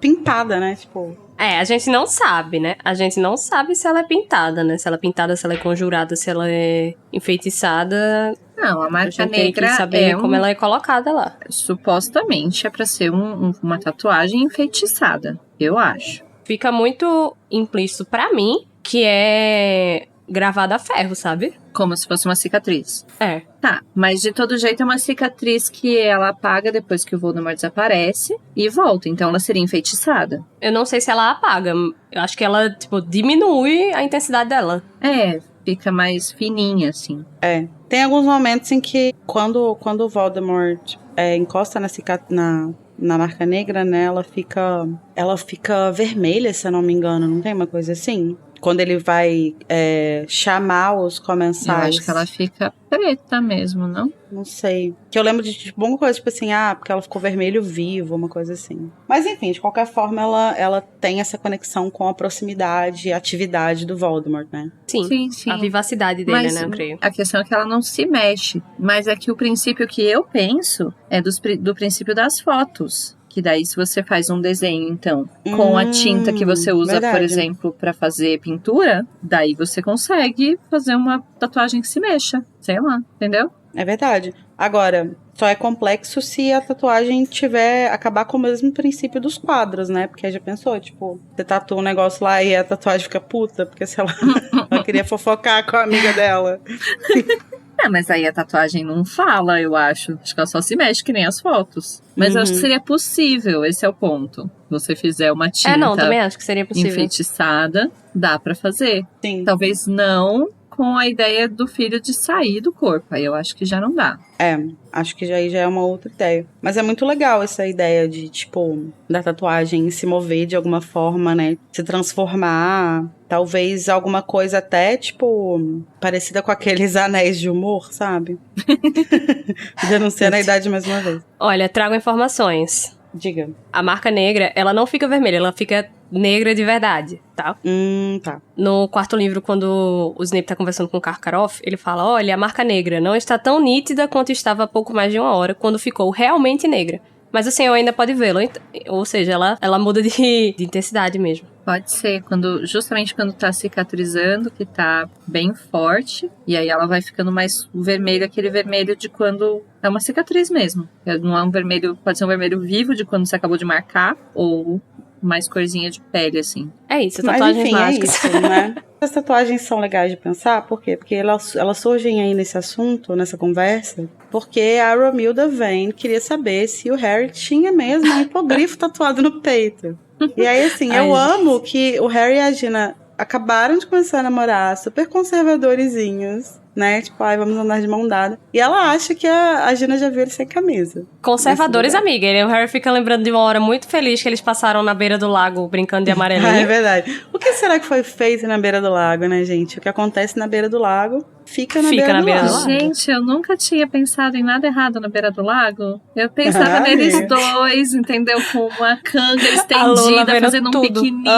pintada, né? Tipo... A gente não sabe, né? A gente não sabe se ela é pintada, né? Se ela é pintada, se ela é conjurada, se ela é enfeitiçada. Não, a A marca gente tem negra que saber como ela é colocada lá. supostamente é pra ser uma tatuagem enfeitiçada, eu acho. Fica muito implícito pra mim que é gravada a ferro, sabe? Como se fosse uma cicatriz. É. Tá, mas de todo jeito é uma cicatriz que ela apaga depois que o Voldemort desaparece e volta, então ela seria enfeitiçada. Eu não sei se ela apaga. Eu acho que ela, tipo, diminui a intensidade dela. É, fica mais fininha, assim. É. Tem alguns momentos em que, quando o Voldemort encosta na marca negra, né, ela fica vermelha, se eu não me engano, não tem uma coisa assim? Quando ele vai chamar os comensais. Eu acho que ela fica preta mesmo, não? Não sei. Que eu lembro de tipo, uma coisa, tipo assim, porque ela ficou vermelho vivo, uma coisa assim. Mas enfim, de qualquer forma, ela tem essa conexão com a proximidade e atividade do Voldemort, né? Sim. Sim. A vivacidade dele, Mas né, eu creio. a questão é que ela não se mexe. Mas é que o princípio que eu penso é do princípio das fotos. Que daí, se você faz um desenho, então, com a tinta que você usa, verdade. por exemplo, pra fazer pintura, daí você consegue fazer uma tatuagem que se mexa. Sei lá, entendeu? É verdade. Agora, só é complexo se a tatuagem acabar com o mesmo princípio dos quadros, né? Porque já pensou, tipo, você tatua um negócio lá e a tatuagem fica puta, porque, sei lá, ela queria fofocar com a amiga dela. Mas aí a tatuagem não fala, eu acho. Acho que ela só se mexe que nem as fotos. Mas eu acho que seria possível, esse é o ponto. Você fizer uma tinta também acho que seria possível. enfeitiçada, dá pra fazer. Sim. Talvez não com a ideia do filho de sair do corpo. Aí eu acho que já não dá. Acho que já é uma outra ideia. Mas é muito legal essa ideia de, tipo, da tatuagem se mover de alguma forma, né? Se transformar. Talvez alguma coisa até, tipo, parecida com aqueles anéis de humor, sabe? Denunciando a idade mais uma vez. Olha, trago informações. Diga. A marca negra, ela não fica vermelha, ela fica negra de verdade, tá? Tá. No quarto livro, quando o Snape tá conversando com o Karkaroff, ele fala, olha, a marca negra não está tão nítida quanto estava há pouco mais de 1 hora, quando ficou realmente negra. Mas o senhor ainda pode vê-la, ou seja, ela muda de intensidade mesmo. Pode ser, justamente quando tá cicatrizando, que tá bem forte, e aí ela vai ficando mais vermelho, aquele vermelho de quando é uma cicatriz mesmo. Não é um vermelho, pode ser um vermelho vivo de quando você acabou de marcar, ou mais corzinha de pele, assim. É isso, tatuagens mágicas. É isso, né? As tatuagens são legais de pensar, por quê? Porque elas surgem aí nesse assunto, nessa conversa, porque a Romilda Vane queria saber se o Harry tinha mesmo um hipogrifo tatuado no peito. E aí, assim, eu amo que o Harry e a Gina acabaram de começar a namorar, super conservadorzinhos, né? Tipo, vamos andar de mão dada. E ela acha que a Gina já viu ele sem camisa. Conservadores, amiga. E o Harry fica lembrando de uma hora muito feliz que eles passaram na beira do lago brincando de amarelinho. É verdade. O que será que foi feito na beira do lago, né, gente? O que acontece na beira do lago fica na beira do lago. Gente, eu nunca tinha pensado em nada errado na beira do lago. Eu pensava neles dois, entendeu? Com uma canga estendida, fazendo um piquenique.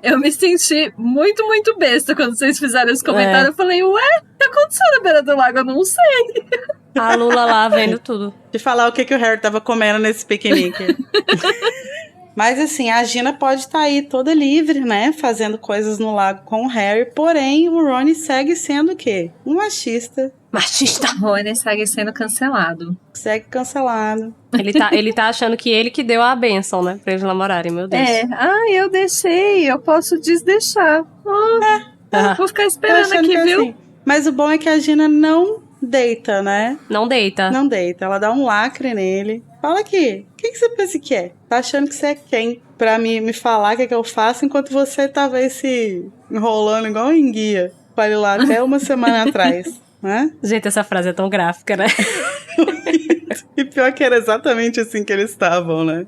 Eu me senti muito, muito besta quando vocês fizeram esse comentário. Eu falei, ué, o que aconteceu na beira do lago? Eu não sei. A Lula lá vendo tudo. De falar o que o Harry tava comendo nesse piquenique. Mas assim, a Gina pode estar aí toda livre, né? Fazendo coisas no lago com o Harry. Porém, o Rony segue sendo o quê? Um machista. Machista. O Rony segue sendo cancelado. Segue cancelado. Ele tá achando que ele que deu a bênção, né? Pra eles namorarem, meu Deus. Eu deixei. Eu posso desdeixar. Vou ficar esperando aqui, viu? Assim. Mas o bom é que a Gina não deita, né? Não deita. Não deita. Ela dá um lacre nele. Fala aqui, o que você pensa que é? Tá achando que você é quem? Pra me falar o que eu faço, enquanto você tava aí se enrolando igual um enguia. Com ele lá até uma semana atrás, né? Gente, essa frase é tão gráfica, né? E pior que era exatamente assim que eles estavam, né?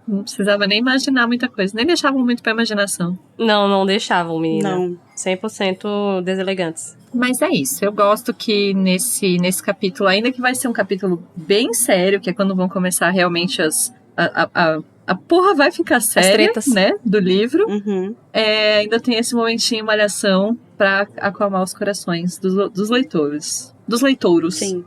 Não precisava nem imaginar muita coisa. Nem deixavam muito pra imaginação. Não deixavam, menina. Não. 100% deselegantes. Mas é isso. Eu gosto que nesse capítulo, ainda que vai ser um capítulo bem sério, que é quando vão começar realmente a porra vai ficar séria, né? Do livro. Ainda tem esse momentinho malhação pra acalmar os corações dos leitores. Dos leitouros. Sim.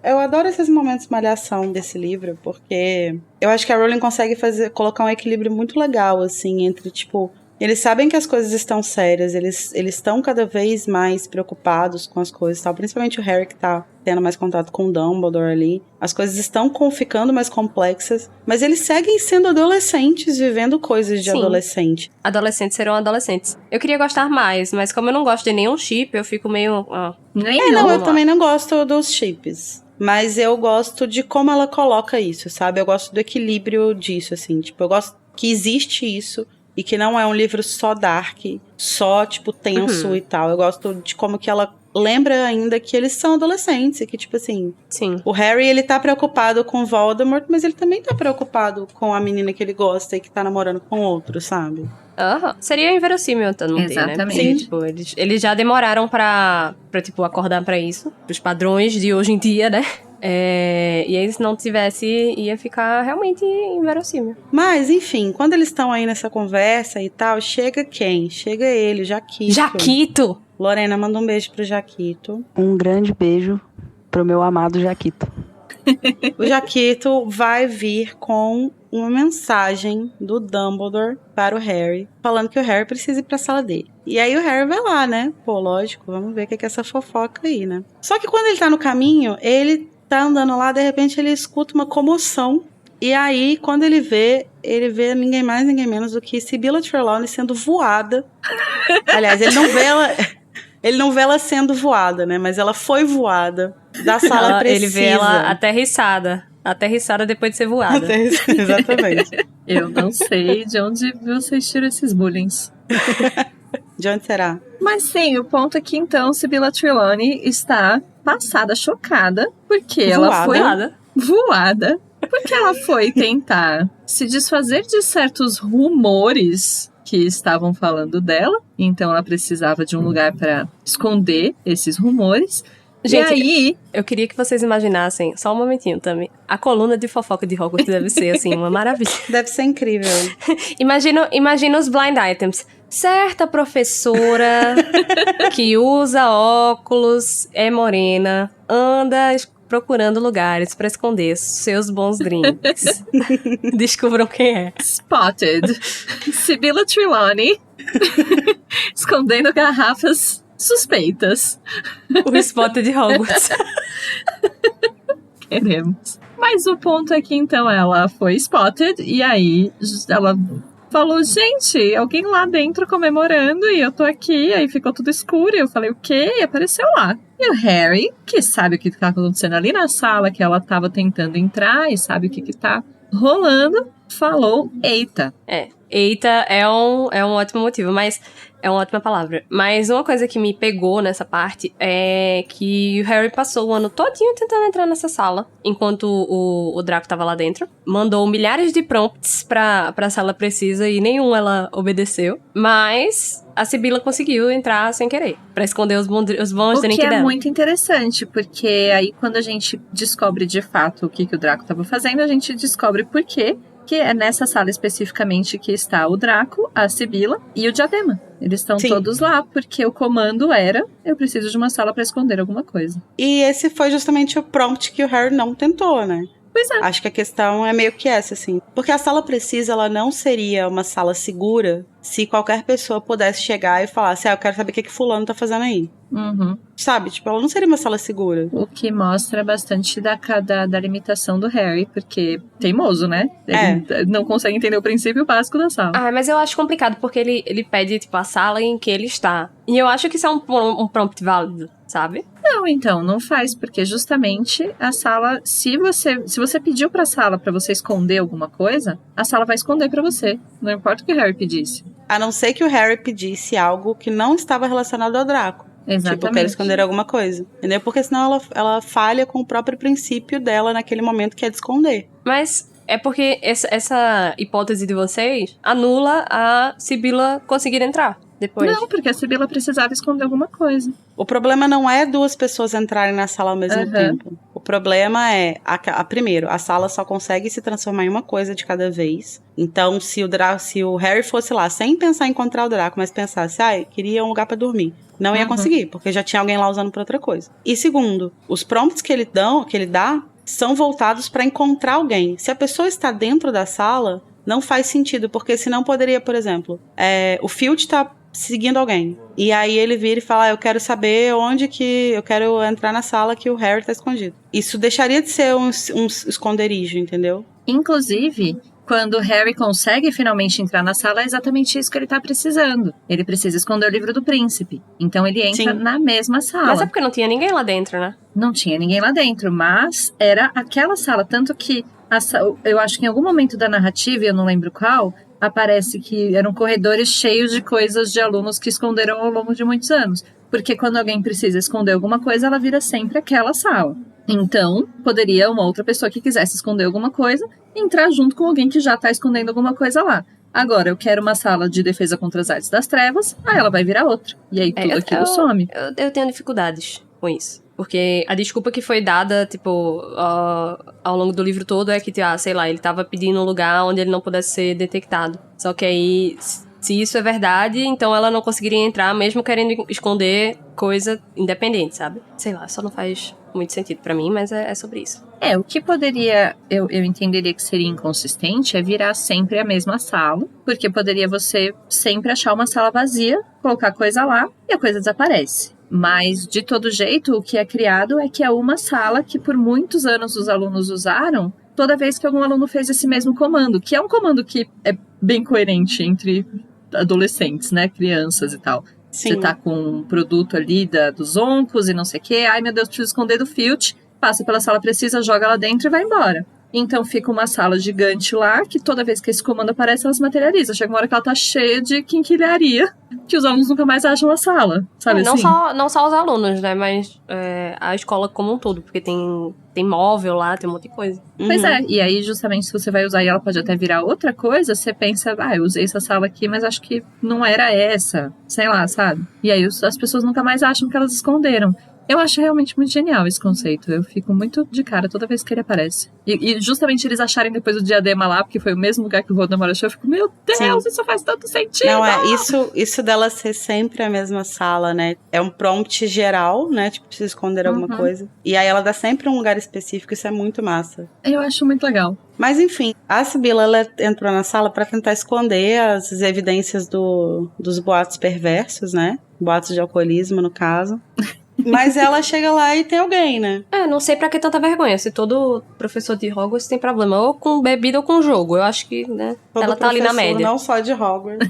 Eu adoro esses momentos de malhação desse livro, porque eu acho que a Rowling consegue colocar um equilíbrio muito legal, assim, entre, tipo, eles sabem que as coisas estão sérias, eles estão cada vez mais preocupados com as coisas, tal, principalmente o Harry, que tá tendo mais contato com o Dumbledore ali. As coisas estão ficando mais complexas, mas eles seguem sendo adolescentes, vivendo coisas de adolescente. Adolescentes serão adolescentes. Eu queria gostar mais, mas como eu não gosto de nenhum chip, eu fico meio... eu também não gosto dos chips. Mas eu gosto de como ela coloca isso, sabe? Eu gosto do equilíbrio disso, assim. Tipo, eu gosto que existe isso e que não é um livro só dark, só, tipo, tenso e tal. Eu gosto de como que ela lembra ainda que eles são adolescentes e que, tipo assim... Sim. O Harry, ele tá preocupado com Voldemort, mas ele também tá preocupado com a menina que ele gosta e que tá namorando com outro, sabe? Seria inverossímil então não ter, né? Exatamente. Tipo, eles já demoraram pra tipo, acordar pra isso. Pros padrões de hoje em dia, né? E aí, se não tivesse, ia ficar realmente inverossímil. Mas, enfim, quando eles estão aí nessa conversa e tal, chega quem? Chega ele, Jaquito. Jaquito! Lorena, manda um beijo pro Jaquito. Um grande beijo pro meu amado Jaquito. O Jaquito vai vir com uma mensagem do Dumbledore para o Harry, falando que o Harry precisa ir pra sala dele. E aí o Harry vai lá, né? Pô, lógico, vamos ver o que é essa fofoca aí, né? Só que quando ele tá no caminho, ele tá andando lá, de repente ele escuta uma comoção. E aí, quando ele vê ninguém mais, ninguém menos do que Sibylla Trelawney sendo voada. Aliás, ele não vê ela sendo voada, né? Mas ela foi voada da sala precisa. Ele vê ela aterrissada depois de ser voada. Exatamente. Eu não sei de onde vocês tiram esses bullying. De onde será? Mas sim, o ponto é que então Sibylla Trelawney está passada, chocada, porque ela foi voada. Porque ela foi tentar se desfazer de certos rumores que estavam falando dela. Então ela precisava de um lugar para esconder esses rumores. Gente, e aí... eu queria que vocês imaginassem, só um momentinho também, a coluna de fofoca de Hogwarts deve ser, assim, uma maravilha. Deve ser incrível. Imagina os blind items. Certa professora que usa óculos, é morena, anda procurando lugares pra esconder seus bons drinks. Descubram quem é. Spotted. Sibylla Trelawney escondendo garrafas suspeitas. O Spotted de Hogwarts. Queremos. Mas o ponto é que então ela foi spotted e aí ela falou, gente, alguém lá dentro comemorando e eu tô aqui, aí ficou tudo escuro e eu falei, o quê? E apareceu lá. E o Harry, que sabe o que tá acontecendo ali na sala, que ela tava tentando entrar e sabe o que tá rolando, falou, eita. Eita é um ótimo motivo, mas é uma ótima palavra. Mas uma coisa que me pegou nessa parte é que o Harry passou o ano todinho tentando entrar nessa sala, enquanto o Draco tava lá dentro. Mandou milhares de prompts pra sala precisa e nenhum ela obedeceu. Mas a Sibylla conseguiu entrar sem querer, pra esconder os bons drinks dela. O que é muito interessante, porque aí quando a gente descobre de fato o que o Draco tava fazendo, a gente descobre por quê. Que é nessa sala especificamente que está o Draco, a Sibylla e o Diadema. Eles estão todos lá, porque o comando era, eu preciso de uma sala para esconder alguma coisa. E esse foi justamente o prompt que o Harry não tentou, né? Pois é. Acho que a questão é meio que essa, assim. Porque a sala precisa, ela não seria uma sala segura se qualquer pessoa pudesse chegar e falar assim, eu quero saber o que fulano tá fazendo aí. Uhum. Sabe? Tipo, ela não seria uma sala segura. O que mostra bastante da limitação do Harry, porque teimoso, né? Ele não consegue entender o princípio básico da sala. Mas eu acho complicado, porque ele pede, tipo, a sala em que ele está. E eu acho que isso é um prompt válido, sabe? Não, então, não faz, porque justamente a sala, se você pediu pra sala pra você esconder alguma coisa, a sala vai esconder pra você. Não importa o que o Harry pedisse. A não ser que o Harry pedisse algo que não estava relacionado ao Draco. Exatamente. Tipo, eu quero esconder alguma coisa. Entendeu? Porque senão ela falha com o próprio princípio dela naquele momento, que é de esconder. Mas é porque essa hipótese de vocês anula a Sibylla conseguir entrar depois. Não, porque a Sibylla precisava esconder alguma coisa. O problema não é duas pessoas entrarem na sala ao mesmo tempo. O problema é, primeiro, a sala só consegue se transformar em uma coisa de cada vez. Então, se o Harry fosse lá, sem pensar em encontrar o Draco, mas pensasse, queria um lugar pra dormir, não ia conseguir, porque já tinha alguém lá usando pra outra coisa. E segundo, os prompts que ele dá são voltados pra encontrar alguém. Se a pessoa está dentro da sala, não faz sentido, porque senão poderia, por exemplo, o Filch tá seguindo alguém. E aí ele vira e fala, eu quero saber onde que eu quero entrar na sala que o Harry tá escondido. Isso deixaria de ser um esconderijo, entendeu? Inclusive, quando o Harry consegue finalmente entrar na sala, é exatamente isso que ele tá precisando. Ele precisa esconder o livro do príncipe. Então ele entra na mesma sala. Mas é porque não tinha ninguém lá dentro, né? Não tinha ninguém lá dentro, mas era aquela sala. Tanto que eu acho que em algum momento da narrativa, eu não lembro qual, aparece que eram corredores cheios de coisas de alunos que esconderam ao longo de muitos anos. Porque quando alguém precisa esconder alguma coisa, ela vira sempre aquela sala. Então, poderia uma outra pessoa que quisesse esconder alguma coisa entrar junto com alguém que já está escondendo alguma coisa lá. Agora, eu quero uma sala de defesa contra as artes das trevas, aí ela vai virar outra. E aí tudo aquilo some. Eu tenho dificuldades com isso. Porque a desculpa que foi dada, tipo, ao longo do livro todo é que, sei lá, ele tava pedindo um lugar onde ele não pudesse ser detectado. Só que aí, Se isso é verdade, então ela não conseguiria entrar mesmo querendo esconder coisa independente, sabe? Sei lá, só não faz muito sentido pra mim, mas é sobre isso. O que poderia, eu entenderia que seria inconsistente é virar sempre a mesma sala, porque poderia você sempre achar uma sala vazia, colocar coisa lá e a coisa desaparece. Mas, de todo jeito, o que é criado é que é uma sala que por muitos anos os alunos usaram toda vez que algum aluno fez esse mesmo comando, que é um comando que é bem coerente entre adolescentes, né, crianças e tal. Sim. Você tá com um produto ali dos oncos e não sei o quê, ai meu Deus, preciso esconder do Filch, passa pela sala precisa, joga lá dentro e vai embora. Então fica uma sala gigante lá, que toda vez que esse comando aparece, ela se materializa. Chega uma hora que ela tá cheia de quinquilharia, que os alunos nunca mais acham a sala, sabe Não, assim? não só os alunos, né, mas a escola como um todo, porque tem móvel lá, tem um monte de coisa. Pois é, e aí justamente se você vai usar e ela pode até virar outra coisa, você pensa, eu usei essa sala aqui, mas acho que não era essa, sei lá, sabe? E aí as pessoas nunca mais acham que elas esconderam. Eu acho realmente muito genial esse conceito. Eu fico muito de cara toda vez que ele aparece. E justamente eles acharem depois o diadema lá, porque foi o mesmo lugar que o Voldemort achou, eu fico, meu Deus, Sim. isso faz tanto sentido! Não, isso dela ser sempre a mesma sala, né? É um prompt geral, né? Tipo, precisa esconder alguma coisa. E aí ela dá sempre um lugar específico, isso é muito massa. Eu acho muito legal. Mas enfim, a Sibila, ela entrou na sala pra tentar esconder as evidências dos boatos perversos, né? Boatos de alcoolismo, no caso. Mas ela chega lá e tem alguém, né? Não sei pra que tanta vergonha, se todo professor de Hogwarts tem problema, ou com bebida ou com jogo. Eu acho que, né, ela tá ali na média. Não só de Hogwarts.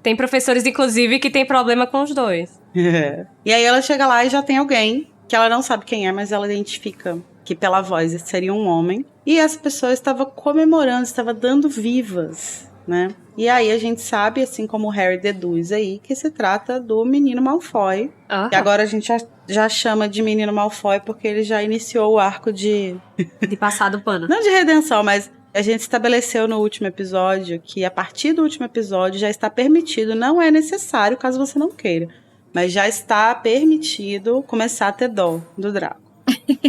Tem professores, inclusive, que tem problema com os dois. E aí ela chega lá e já tem alguém, que ela não sabe quem é, mas ela identifica que pela voz seria um homem. E essa pessoa estava comemorando, estava dando vivas, né? E aí a gente sabe, assim como o Harry deduz aí, que se trata do menino Malfoy. E agora a gente já chama de menino Malfoy porque ele já iniciou o arco de passar do pano. Não de redenção, mas a gente estabeleceu no último episódio que a partir do último episódio já está permitido, não é necessário caso você não queira, mas já está permitido começar a ter dó do Draco.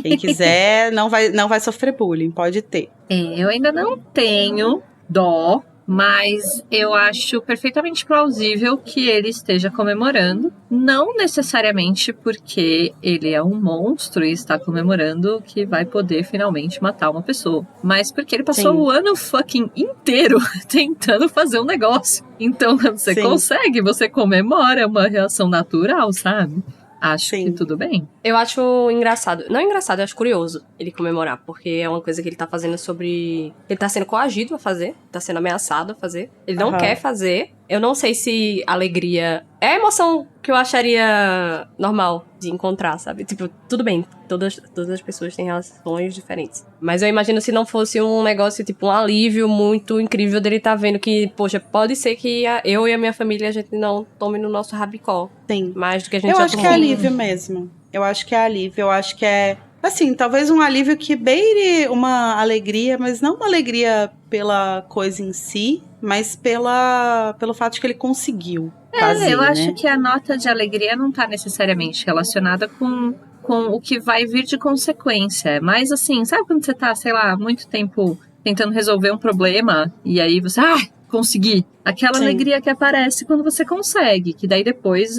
Quem quiser não vai sofrer bullying, pode ter. Eu ainda não tenho dó, mas eu acho perfeitamente plausível que ele esteja comemorando, não necessariamente porque ele é um monstro e está comemorando que vai poder finalmente matar uma pessoa, mas porque ele passou o ano fucking inteiro tentando fazer um negócio. Então, quando você consegue, você comemora, é uma reação natural, sabe? Acho que tudo bem. Eu acho engraçado. Não engraçado, eu acho curioso ele comemorar. Porque é uma coisa que ele tá fazendo sobre... Ele tá sendo coagido a fazer. Tá sendo ameaçado a fazer. Ele não quer fazer. Eu não sei se alegria... É a emoção que eu acharia normal de encontrar, sabe? Tipo, tudo bem. Todas as pessoas têm reações diferentes. Mas eu imagino se não fosse um negócio, tipo, um alívio muito incrível dele tá vendo que, poxa, pode ser que eu e a minha família, a gente não tome no nosso rabicó. Sim. Mais do que a gente já tomou. Eu acho que é alívio mesmo. Eu acho que é alívio. Eu acho que é... Assim, talvez um alívio que beire uma alegria, mas não uma alegria pela coisa em si, mas pelo fato de que ele conseguiu fazer, eu acho que a nota de alegria não tá necessariamente relacionada com o que vai vir de consequência. Mas assim, sabe quando você tá, sei lá, muito tempo tentando resolver um problema e aí você, consegui. Aquela alegria que aparece quando você consegue, que daí depois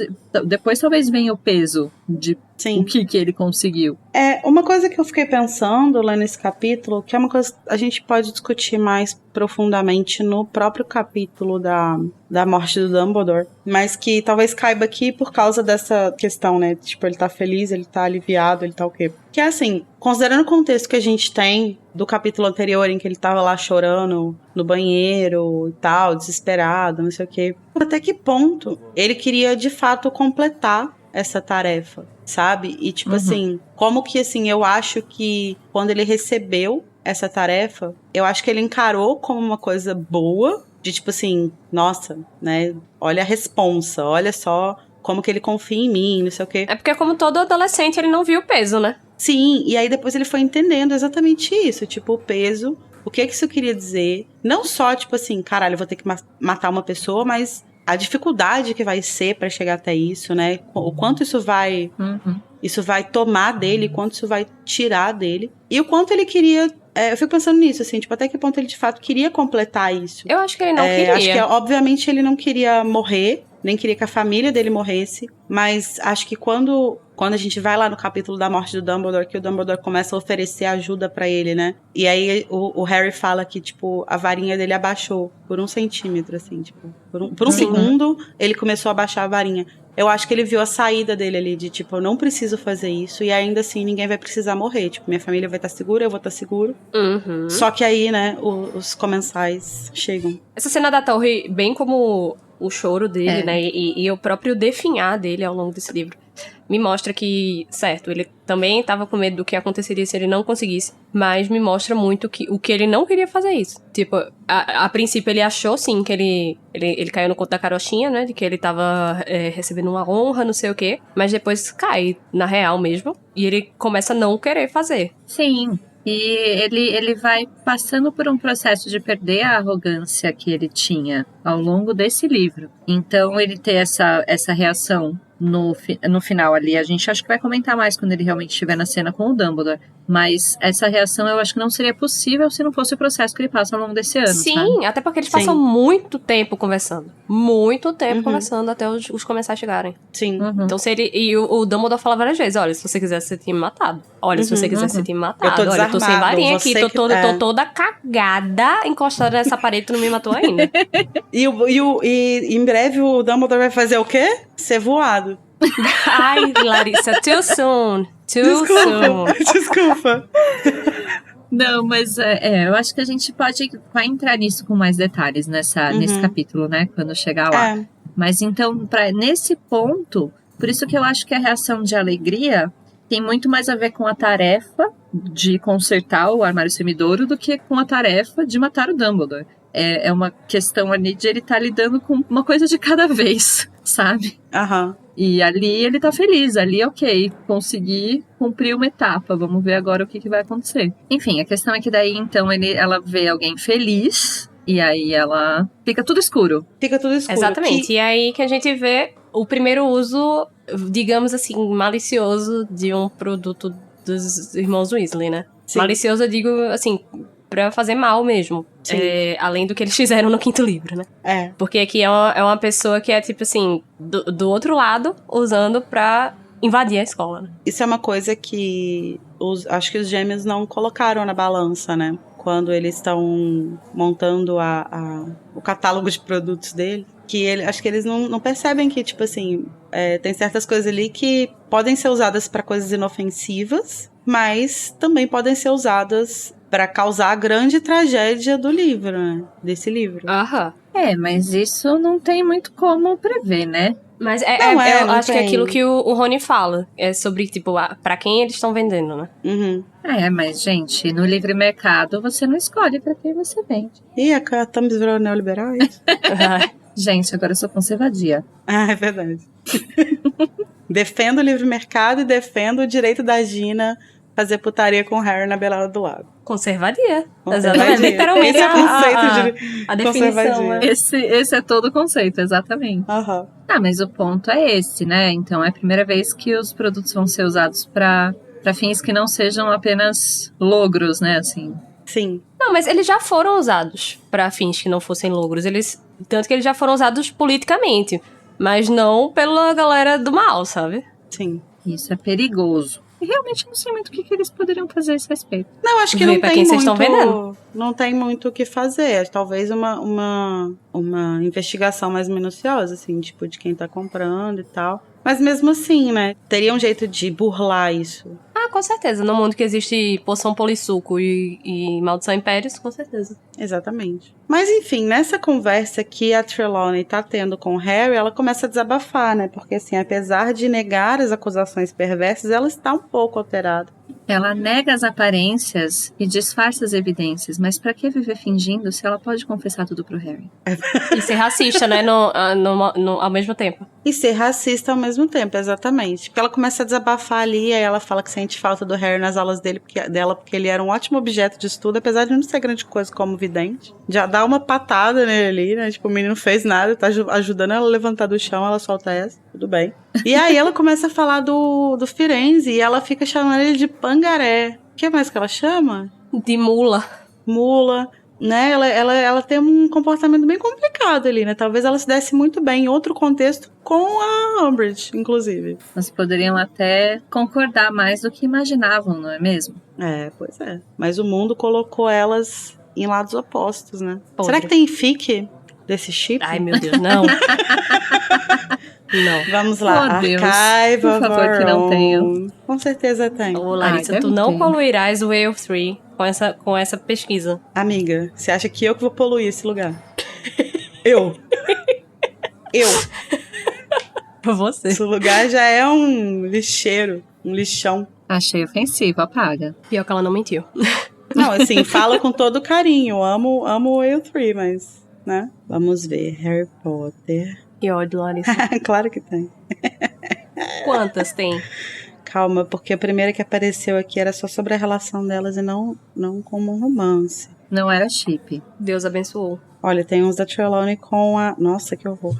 talvez venha o peso de o que ele conseguiu. Uma coisa que eu fiquei pensando lá nesse capítulo, que é uma coisa que a gente pode discutir mais profundamente no próprio capítulo da morte do Dumbledore, mas que talvez caiba aqui por causa dessa questão, né? Tipo, ele tá feliz, ele tá aliviado, ele tá o quê? Que é assim, considerando o contexto que a gente tem do capítulo anterior, em que ele tava lá chorando no banheiro e tal, desesperado, não sei o quê. Até que ponto ele queria, de fato, completar essa tarefa, sabe? E, tipo assim, como que, assim, eu acho que quando ele recebeu essa tarefa, eu acho que ele encarou como uma coisa boa, de tipo assim, nossa, né? Olha a responsa, olha só como que ele confia em mim, não sei o quê. É porque, como todo adolescente, ele não viu o peso, né? Sim, e aí depois ele foi entendendo exatamente isso, tipo, o peso, o que isso queria dizer. Não só, tipo assim, caralho, eu vou ter que matar uma pessoa, mas a dificuldade que vai ser pra chegar até isso, né? O quanto isso vai tomar dele, quanto isso vai tirar dele. E o quanto ele queria eu fico pensando nisso, assim, tipo, até que ponto ele de fato queria completar isso. Eu acho que ele não queria. Acho que, obviamente, ele não queria morrer, nem queria que a família dele morresse, mas acho que quando a gente vai lá no capítulo da morte do Dumbledore, que o Dumbledore começa a oferecer ajuda pra ele, né? E aí o Harry fala que, tipo, a varinha dele abaixou por 1 centímetro, assim, tipo, por um segundo ele começou a abaixar a varinha. Eu acho que ele viu a saída dele ali, de tipo, eu não preciso fazer isso, e ainda assim ninguém vai precisar morrer. Tipo, minha família vai estar segura, eu vou estar seguro. Só que aí, né, os comensais chegam. Essa cena da torre, bem como o choro dele, né, e o próprio definhar dele ao longo desse livro, me mostra que, certo, ele também estava com medo do que aconteceria se ele não conseguisse, mas me mostra muito que o que ele não queria fazer isso. Tipo, a princípio ele achou, sim, que ele caiu no conto da carochinha, né, de que ele tava recebendo uma honra, não sei o quê, mas depois cai na real mesmo, e ele começa a não querer fazer. Sim. E ele vai passando por um processo de perder a arrogância que ele tinha ao longo desse livro. Então, ele ter essa reação no final ali, a gente acho que vai comentar mais quando ele realmente estiver na cena com o Dumbledore. Mas essa reação eu acho que não seria possível se não fosse o processo que ele passa ao longo desse ano. Sim, sabe? até porque eles passam muito tempo conversando. Muito tempo conversando até os comensais chegarem. Sim. Então, se ele. E o Dumbledore fala várias vezes: olha, se você quiser ser time matado. Olha, se você quiser ser time matado. Eu tô olha, eu tô sem varinha aqui, tô toda cagada encostada nessa parede, tu não me matou ainda. E em breve o Dumbledore vai fazer o quê? Ser voado. Ai, Larissa, too soon. Too soon. Desculpa. Não, mas eu acho que a gente vai entrar nisso com mais detalhes nesse capítulo, né? Quando chegar lá. Mas então, nesse ponto, por isso que eu acho que a reação de alegria tem muito mais a ver com a tarefa de consertar o armário semidouro do que com a tarefa de matar o Dumbledore. É uma questão ali de ele estar lidando com uma coisa de cada vez, sabe? E ali ele tá feliz, ali ok, consegui cumprir uma etapa, vamos ver agora o que vai acontecer. Enfim, a questão é que daí então ela vê alguém feliz e aí ela fica tudo escuro. Fica tudo escuro. Exatamente, e aí que a gente vê o primeiro uso, digamos assim, malicioso de um produto dos irmãos Weasley, né? Sim. Malicioso eu digo assim, pra fazer mal mesmo. Além do que eles fizeram no 5º livro, né? Porque aqui é uma pessoa que é, tipo assim, do outro lado, usando pra invadir a escola, né? Isso é uma coisa que acho que os gêmeos não colocaram na balança, né? Quando eles estão montando o catálogo de produtos dele. Acho que eles não percebem que, tipo assim, tem certas coisas ali que podem ser usadas pra coisas inofensivas, mas também podem ser usadas pra causar a grande tragédia do livro, né? Desse livro. Mas isso não tem muito como prever, né? Mas eu acho que é aquilo que o Rony fala. É sobre, tipo, pra quem eles estão vendendo, né? Mas, gente, no livre mercado você não escolhe pra quem você vende. Ih, a Camis virou neoliberal, é isso? Gente, agora eu sou conservadia. É verdade. Defendo o livre mercado e defendo o direito da Gina fazer putaria com o Harry na beirada do lago. Conservadia. Exatamente. Literalmente esse é o conceito a definição. Esse é todo o conceito, exatamente. Mas o ponto é esse, né? Então é a primeira vez que os produtos vão ser usados para fins que não sejam apenas logros, né? Assim. Sim. Não, mas eles já foram usados para fins que não fossem logros. Tanto que eles já foram usados politicamente, mas não pela galera do mal, sabe? Sim. Isso é perigoso. E realmente não sei muito o que eles poderiam fazer a esse respeito. Não, acho que não tem muito. Não tem muito o que fazer. Talvez uma investigação mais minuciosa, assim, tipo, de quem tá comprando e tal. Mas mesmo assim, né? Teria um jeito de burlar isso. Com certeza. No mundo que existe poção polissuco e maldição impérios, com certeza. Exatamente. Mas enfim, nessa conversa que a Trelawney tá tendo com o Harry, ela começa a desabafar, né? Porque assim, apesar de negar as acusações perversas, ela está um pouco alterada. Ela nega as aparências e disfarça as evidências, mas pra que viver fingindo se ela pode confessar tudo pro Harry? E ser racista, né? Ao mesmo tempo. E ser racista ao mesmo tempo, exatamente. Porque ela começa a desabafar ali, aí ela fala que sente falta do Harry nas aulas dela, porque ele era um ótimo objeto de estudo, apesar de não ser grande coisa como vidente. Já dá uma patada nele ali, né? Tipo, o menino não fez nada, tá ajudando ela a levantar do chão, ela solta essa, tudo bem. E aí ela começa a falar do Firenze, e ela fica chamando ele de Pangaré. O que mais que ela chama? De mula. Mula, né? Ela tem um comportamento bem complicado ali, né? Talvez ela se desse muito bem em outro contexto com a Umbridge, inclusive. Mas poderiam até concordar mais do que imaginavam, não é mesmo? É, pois é. Mas o mundo colocou elas em lados opostos, né? Podre. Será que tem fic desse chip? Ai, meu Deus, não. Não. Vamos lá, Oh, Deus. Archive Por of favor, Our que não tenha. Own. Com certeza tem. Ô, Larissa, Ai, tu deve não ter. poluirás o AO3 com essa pesquisa. Amiga, você acha que eu que vou poluir esse lugar? Eu. Você. Esse lugar já é um lixeiro, um lixão. Achei ofensivo, apaga. Pior que ela não mentiu. Não, assim, falo com todo carinho. Amo o AO3, mas, né? Vamos ver. Harry Potter. Que ódio, Larissa. Claro que tem. Quantas tem? Calma, porque a primeira que apareceu aqui era só sobre a relação delas e não como um romance. Não era chip. Deus abençoou. Olha, tem uns da Trelawney com a... Nossa, que horror.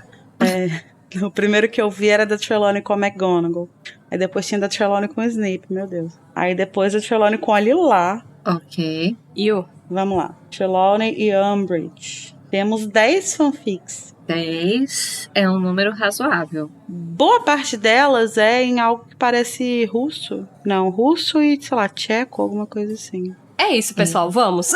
O primeiro que eu vi era da Trelawney com a McGonagall. Aí depois tinha da Trelawney com o Snape, meu Deus. Aí depois da Trelawney com a Lila. Ok. E o? Vamos lá. Trelawney e Umbridge. Temos 10 fanfics. 10 é um número razoável. Boa parte delas é em algo que parece russo. Não, russo e, sei lá, tcheco, alguma coisa assim. É isso, pessoal. Vamos.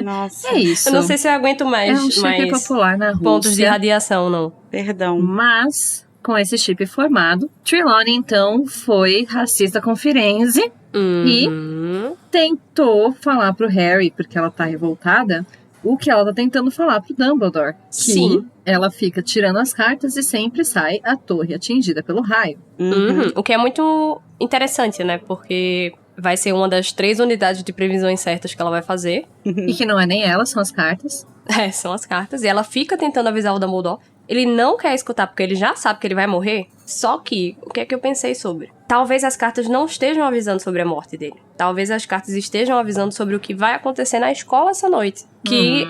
Nossa, É isso. Eu não sei se eu aguento É mais, um chip mais popular na Rússia. pontos de radiação, não. perdão. Mas, com esse chip formado, Trelawney, então, foi racista com Firenze Uhum. tentou falar pro Harry, porque ela tá revoltada, o que ela tá tentando falar pro Dumbledore. Que Sim. ela fica tirando as cartas e sempre sai a torre atingida pelo raio. Uhum. O que é muito interessante, né? Porque vai ser uma das 3 unidades de previsões certas que ela vai fazer. E que não é nem ela, são as cartas. É, são as cartas. E ela fica tentando avisar o Dumbledore. Ele não quer escutar porque ele já sabe que ele vai morrer. Só que, o que é que eu pensei sobre? Talvez as cartas não estejam avisando sobre a morte dele. Talvez as cartas estejam avisando sobre o que vai acontecer na escola essa noite. Que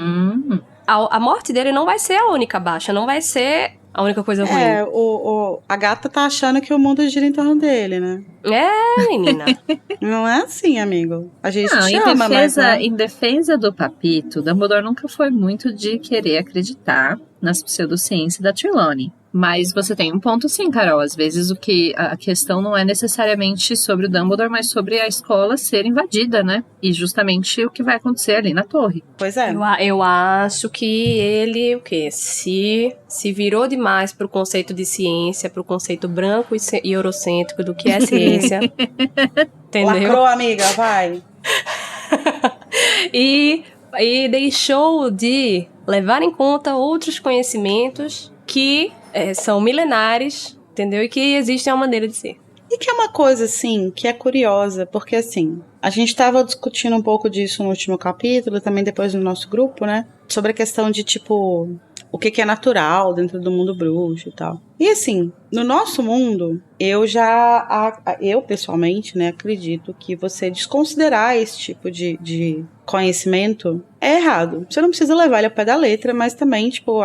a morte dele não vai ser a única baixa, não vai ser a única coisa ruim. A gata tá achando que o mundo gira em torno dele, né? É, menina. Não é assim, amigo. A gente Não, te ama, mas... né? em defesa do Papito, Dumbledore nunca foi muito de querer acreditar nas pseudociências da Trelawney. Mas você tem um ponto sim, Carol. Às vezes a questão não é necessariamente sobre o Dumbledore, mas sobre a escola ser invadida, né? E justamente o que vai acontecer ali na torre. Pois é. Eu acho que ele, o quê? Se virou demais pro conceito de ciência, pro conceito branco e eurocêntrico do que é ciência. Entendeu? Lacrou, amiga, vai. E deixou de levar em conta outros conhecimentos que são milenares, entendeu? E que existem uma maneira de ser. E que é uma coisa, assim, que é curiosa, porque, assim, a gente tava discutindo um pouco disso no último capítulo, também depois no nosso grupo, né? Sobre a questão de, tipo, o que é natural dentro do mundo bruxo e tal. E, assim, no nosso mundo, eu pessoalmente, né, acredito que você desconsiderar esse tipo de conhecimento é errado. Você não precisa levar ele ao pé da letra, mas também, tipo,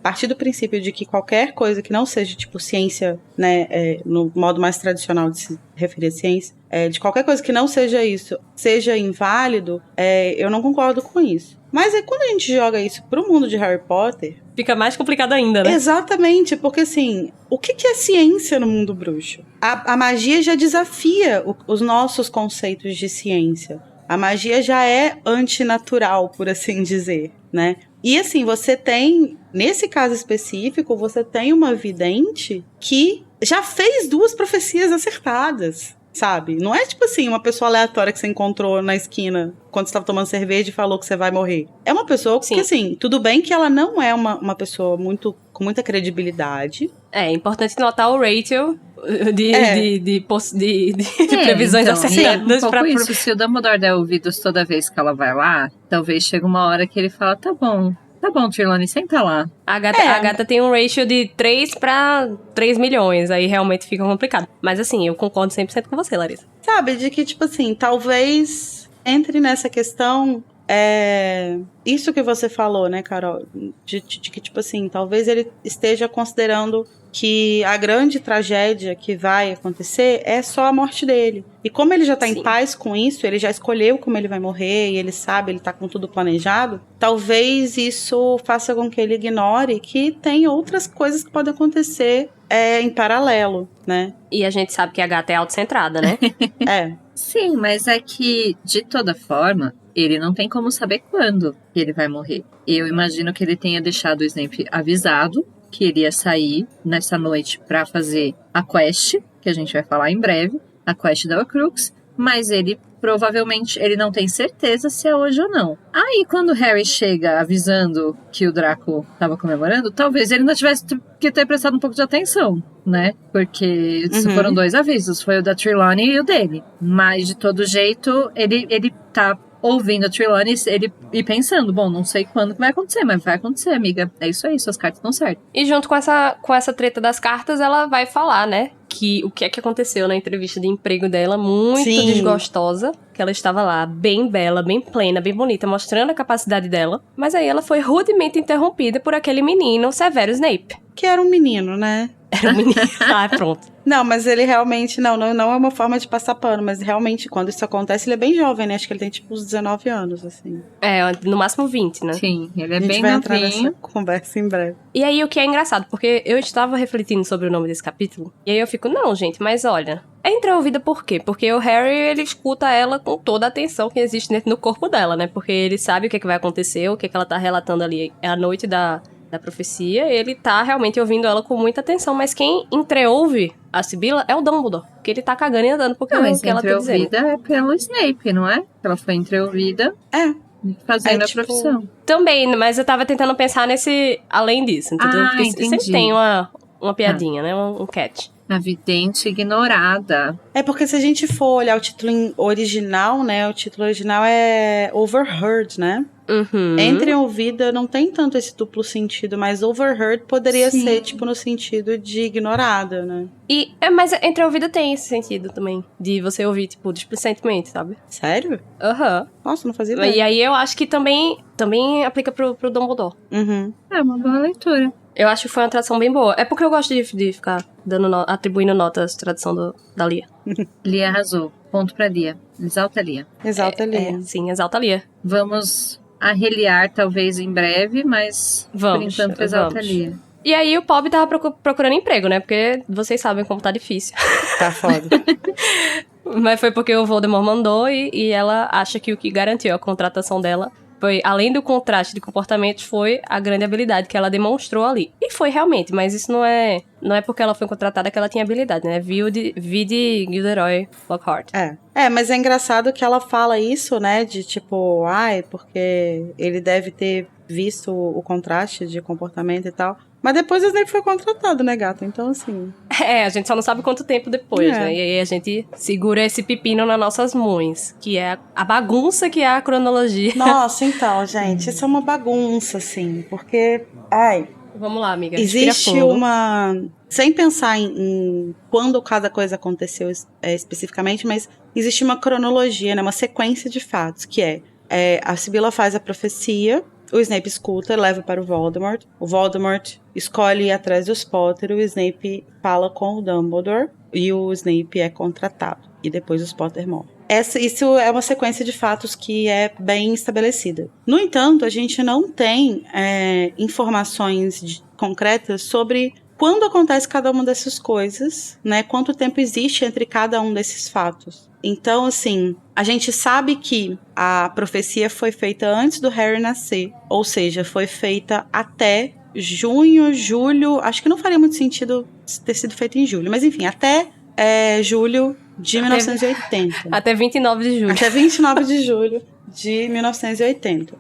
partir do princípio de que qualquer coisa que não seja, tipo, ciência, né, no modo mais tradicional de se referir à ciência, de qualquer coisa que não seja isso, seja inválido, eu não concordo com isso. Mas quando a gente joga isso pro mundo de Harry Potter... Fica mais complicado ainda, né? Exatamente, porque assim, o que é ciência no mundo bruxo? A magia já desafia os nossos conceitos de ciência. A magia já é antinatural, por assim dizer, né? E assim, você tem, nesse caso específico, você tem uma vidente que já fez 2 profecias acertadas, sabe? Não é tipo assim, uma pessoa aleatória que você encontrou na esquina quando você estava tomando cerveja e falou que você vai morrer. É uma pessoa que, assim, tudo bem que ela não é uma pessoa com muita credibilidade. É importante notar o ratio de previsões então, acertadas. É um pouco isso. Se o Dumbledore der ouvidos toda vez que ela vai lá, talvez chegue uma hora que ele fala, tá bom, Trelawney, senta lá. A gata tem um ratio de 3 para 3 milhões, aí realmente fica complicado. Mas assim, eu concordo 100% com você, Larissa. Sabe, de que, tipo assim, talvez entre nessa questão... isso que você falou, né, Carol? De que, tipo assim, talvez ele esteja considerando que a grande tragédia que vai acontecer é só a morte dele. E como ele já tá em paz com isso, ele já escolheu como ele vai morrer, e ele sabe, ele tá com tudo planejado, talvez isso faça com que ele ignore que tem outras coisas que podem acontecer em paralelo, né? E a gente sabe que a gata é autocentrada, né? Sim, mas é que, de toda forma, ele não tem como saber quando ele vai morrer. Eu imagino que ele tenha deixado o Snape avisado que iria sair nessa noite pra fazer a quest, que a gente vai falar em breve, a quest da Horcrux, mas ele provavelmente ele não tem certeza se é hoje ou não. Aí, quando o Harry chega avisando que o Draco estava comemorando, talvez ele não tivesse que ter prestado um pouco de atenção, né? Porque foram 2 avisos, foi o da Trelawney e o dele. Mas, de todo jeito, ele tá ouvindo a Trelawney e pensando, bom, não sei quando que vai acontecer, mas vai acontecer, amiga. É isso aí, suas cartas estão certas. E junto com essa treta das cartas, ela vai falar, né? Que o que é que aconteceu na entrevista de emprego dela, muito desgostosa, que ela estava lá, bem bela, bem plena, bem bonita, mostrando a capacidade dela, mas aí ela foi rudemente interrompida por aquele menino, Severo Snape. Que era um menino, né? Era um menino. Pronto. Não, mas ele realmente, não é uma forma de passar pano, mas realmente, quando isso acontece, ele é bem jovem, né? Acho que ele tem, tipo, uns 19 anos, assim. No máximo 20, né? Sim, ele é bem novinho. A gente vai entrar nessa conversa em breve. E aí, o que é engraçado, porque eu estava refletindo sobre o nome desse capítulo, e aí eu fico, não, gente, mas olha, é entreouvida por quê? Porque o Harry, ele escuta ela com toda a atenção que existe dentro do corpo dela, né? Porque ele sabe o que vai acontecer, o que ela tá relatando ali é a noite da profecia, ele tá realmente ouvindo ela com muita atenção, mas quem entreouve a Sibila é o Dumbledore, que ele tá cagando e andando porque mas o que ela tá dizendo. Entreouvida é pelo Snape, não é? Ela foi entreouvida fazendo a profissão. Também, mas eu tava tentando pensar nesse, além disso, entendeu? Porque entendi. sempre tem uma piadinha, né? Um catch. A vidente ignorada. É porque se a gente for olhar o título original, né? O título original é Overheard, né? Entreouvida não tem tanto esse duplo sentido, mas overheard poderia ser, tipo, no sentido de ignorada, né? Mas entreouvida tem esse sentido também, de você ouvir, tipo, displicentemente, sabe? Sério? Nossa, não fazia ideia. E aí eu acho que também aplica pro Dumbledore. É uma boa leitura. Eu acho que foi uma tradução bem boa. É porque eu gosto de ficar atribuindo notas tradução da Lia. Lia arrasou. Ponto pra Lia. Exalta Lia. Exalta Lia. Sim, exalta Lia. Vamos arreliar talvez em breve, mas por enquanto exalta Lia. E aí o Pob tava procurando emprego, né? Porque vocês sabem como tá difícil. Tá foda. Mas foi porque o Voldemort mandou e ela acha que o que garantiu a contratação dela foi, além do contraste de comportamentos, foi a grande habilidade que ela demonstrou ali. E foi realmente, mas isso não é porque ela foi contratada que ela tinha habilidade, né? Vide Gilderoy Lockhart. Mas é engraçado que ela fala isso, né? De tipo, porque ele deve ter visto o contraste de comportamento e tal. Mas depois o Snape foi contratado, né, gata? Então, assim... A gente só não sabe quanto tempo depois, né? E aí a gente segura esse pepino nas nossas mãos, que é a bagunça que é a cronologia. Nossa, então, gente, isso é uma bagunça, assim, porque... Vamos lá, amiga. Existe uma... Sem pensar em quando cada coisa aconteceu especificamente, mas existe uma cronologia, né? Uma sequência de fatos, que a Sibila faz a profecia... O Snape escuta, leva para o Voldemort. O Voldemort escolhe ir atrás dos Potter. O Snape fala com o Dumbledore. E o Snape é contratado. E depois os Potter morrem. Isso é uma sequência de fatos que é bem estabelecida. No entanto, a gente não tem informações concretas sobre quando acontece cada uma dessas coisas, né? Quanto tempo existe entre cada um desses fatos. Então, assim, a gente sabe que a profecia foi feita antes do Harry nascer. Ou seja, foi feita até junho, julho... Acho que não faria muito sentido ter sido feita em julho. Mas, enfim, até julho de 1980. Até 29 de julho. Até 29 de julho de 1980.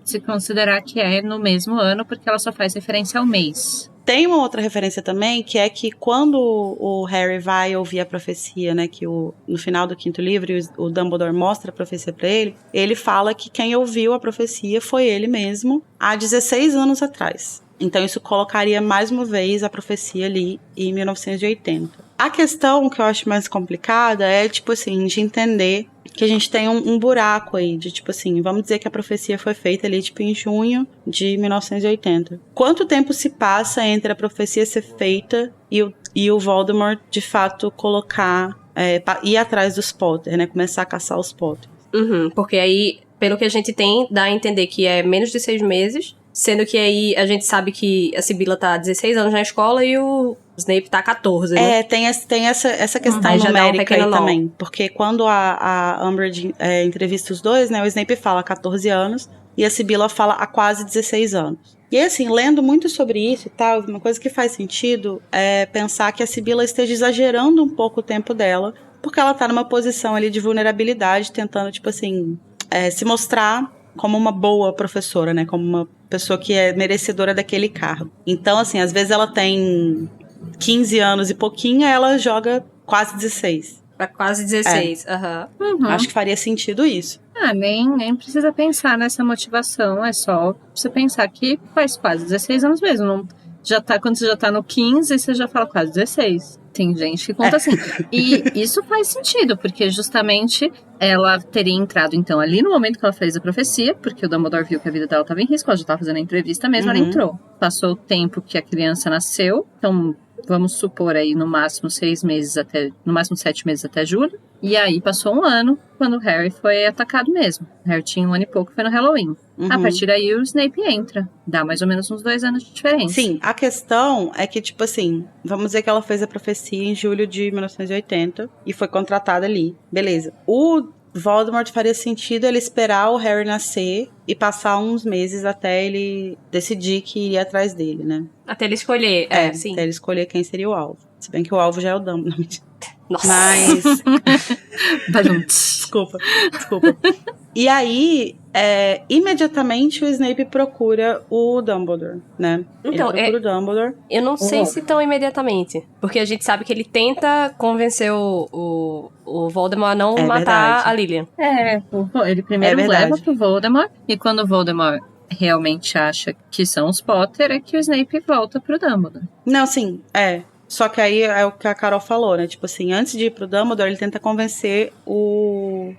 Se considerar que é no mesmo ano, porque ela só faz referência ao mês. Tem uma outra referência também, que é que quando o Harry vai ouvir a profecia, né, que no final do 5º livro o Dumbledore mostra a profecia pra ele fala que quem ouviu a profecia foi ele mesmo há 16 anos atrás. Então isso colocaria mais uma vez a profecia ali em 1980. A questão que eu acho mais complicada é, tipo assim, de entender que a gente tem um buraco aí de, tipo assim, vamos dizer que a profecia foi feita ali, tipo, em junho de 1980. Quanto tempo se passa entre a profecia ser feita e o Voldemort, de fato, ir atrás dos Potter, né? Começar a caçar os Potter. Porque aí, pelo que a gente tem, dá a entender que é menos de 6 meses, sendo que aí a gente sabe que a Sibila tá há 16 anos na escola e o Snape tá há 14, né? Tem essa questão Aí já dá um numérica aí pequeno nó. também. Porque quando a Umbridge entrevista os dois, né? O Snape fala 14 anos e a Sibila fala há quase 16 anos. E assim, lendo muito sobre isso e tal, uma coisa que faz sentido é pensar que a Sibila esteja exagerando um pouco o tempo dela, porque ela tá numa posição ali de vulnerabilidade, tentando, tipo assim, se mostrar como uma boa professora, né? Como uma pessoa que é merecedora daquele cargo. Então, assim, às vezes ela tem 15 anos e pouquinho, ela joga quase 16. Pra quase 16, Acho que faria sentido isso. Nem precisa pensar nessa motivação, é só você pensar que faz quase 16 anos mesmo. Não, quando você já tá no 15, você já fala quase 16. Tem gente que conta assim. E isso faz sentido, porque justamente ela teria entrado, então, ali no momento que ela fez a profecia, porque o Dumbledore viu que a vida dela estava em risco, ela já estava fazendo a entrevista mesmo, ela entrou. Passou o tempo que a criança nasceu, então vamos supor aí no máximo 6 meses no máximo 7 meses até julho. E aí passou um ano quando o Harry foi atacado mesmo. O Harry tinha 1 ano e pouco, foi no Halloween. A partir daí o Snape entra. Dá mais ou menos uns 2 anos de diferença. Sim, a questão é que, tipo assim, vamos dizer que ela fez a profecia em julho de 1980 e foi contratada ali. Beleza. O Voldemort faria sentido ele esperar o Harry nascer e passar uns meses até ele decidir que iria atrás dele, né? Até ele escolher, sim. Até ele escolher quem seria o alvo. Se bem que o alvo já é o Dumbledore. Nossa. Mas... Desculpa. E aí, imediatamente o Snape procura o Dumbledore, né? Então, ele procura o Dumbledore. Eu não sei se tão imediatamente. Porque a gente sabe que ele tenta convencer o Voldemort a não matar verdade. a Lilian. Ele primeiro leva pro Voldemort, e quando o Voldemort realmente acha que são os Potter, é que o Snape volta pro Dumbledore. Não, sim, Só que aí é o que a Carol falou, né? Tipo assim, antes de ir pro Dumbledore, ele tenta convencer o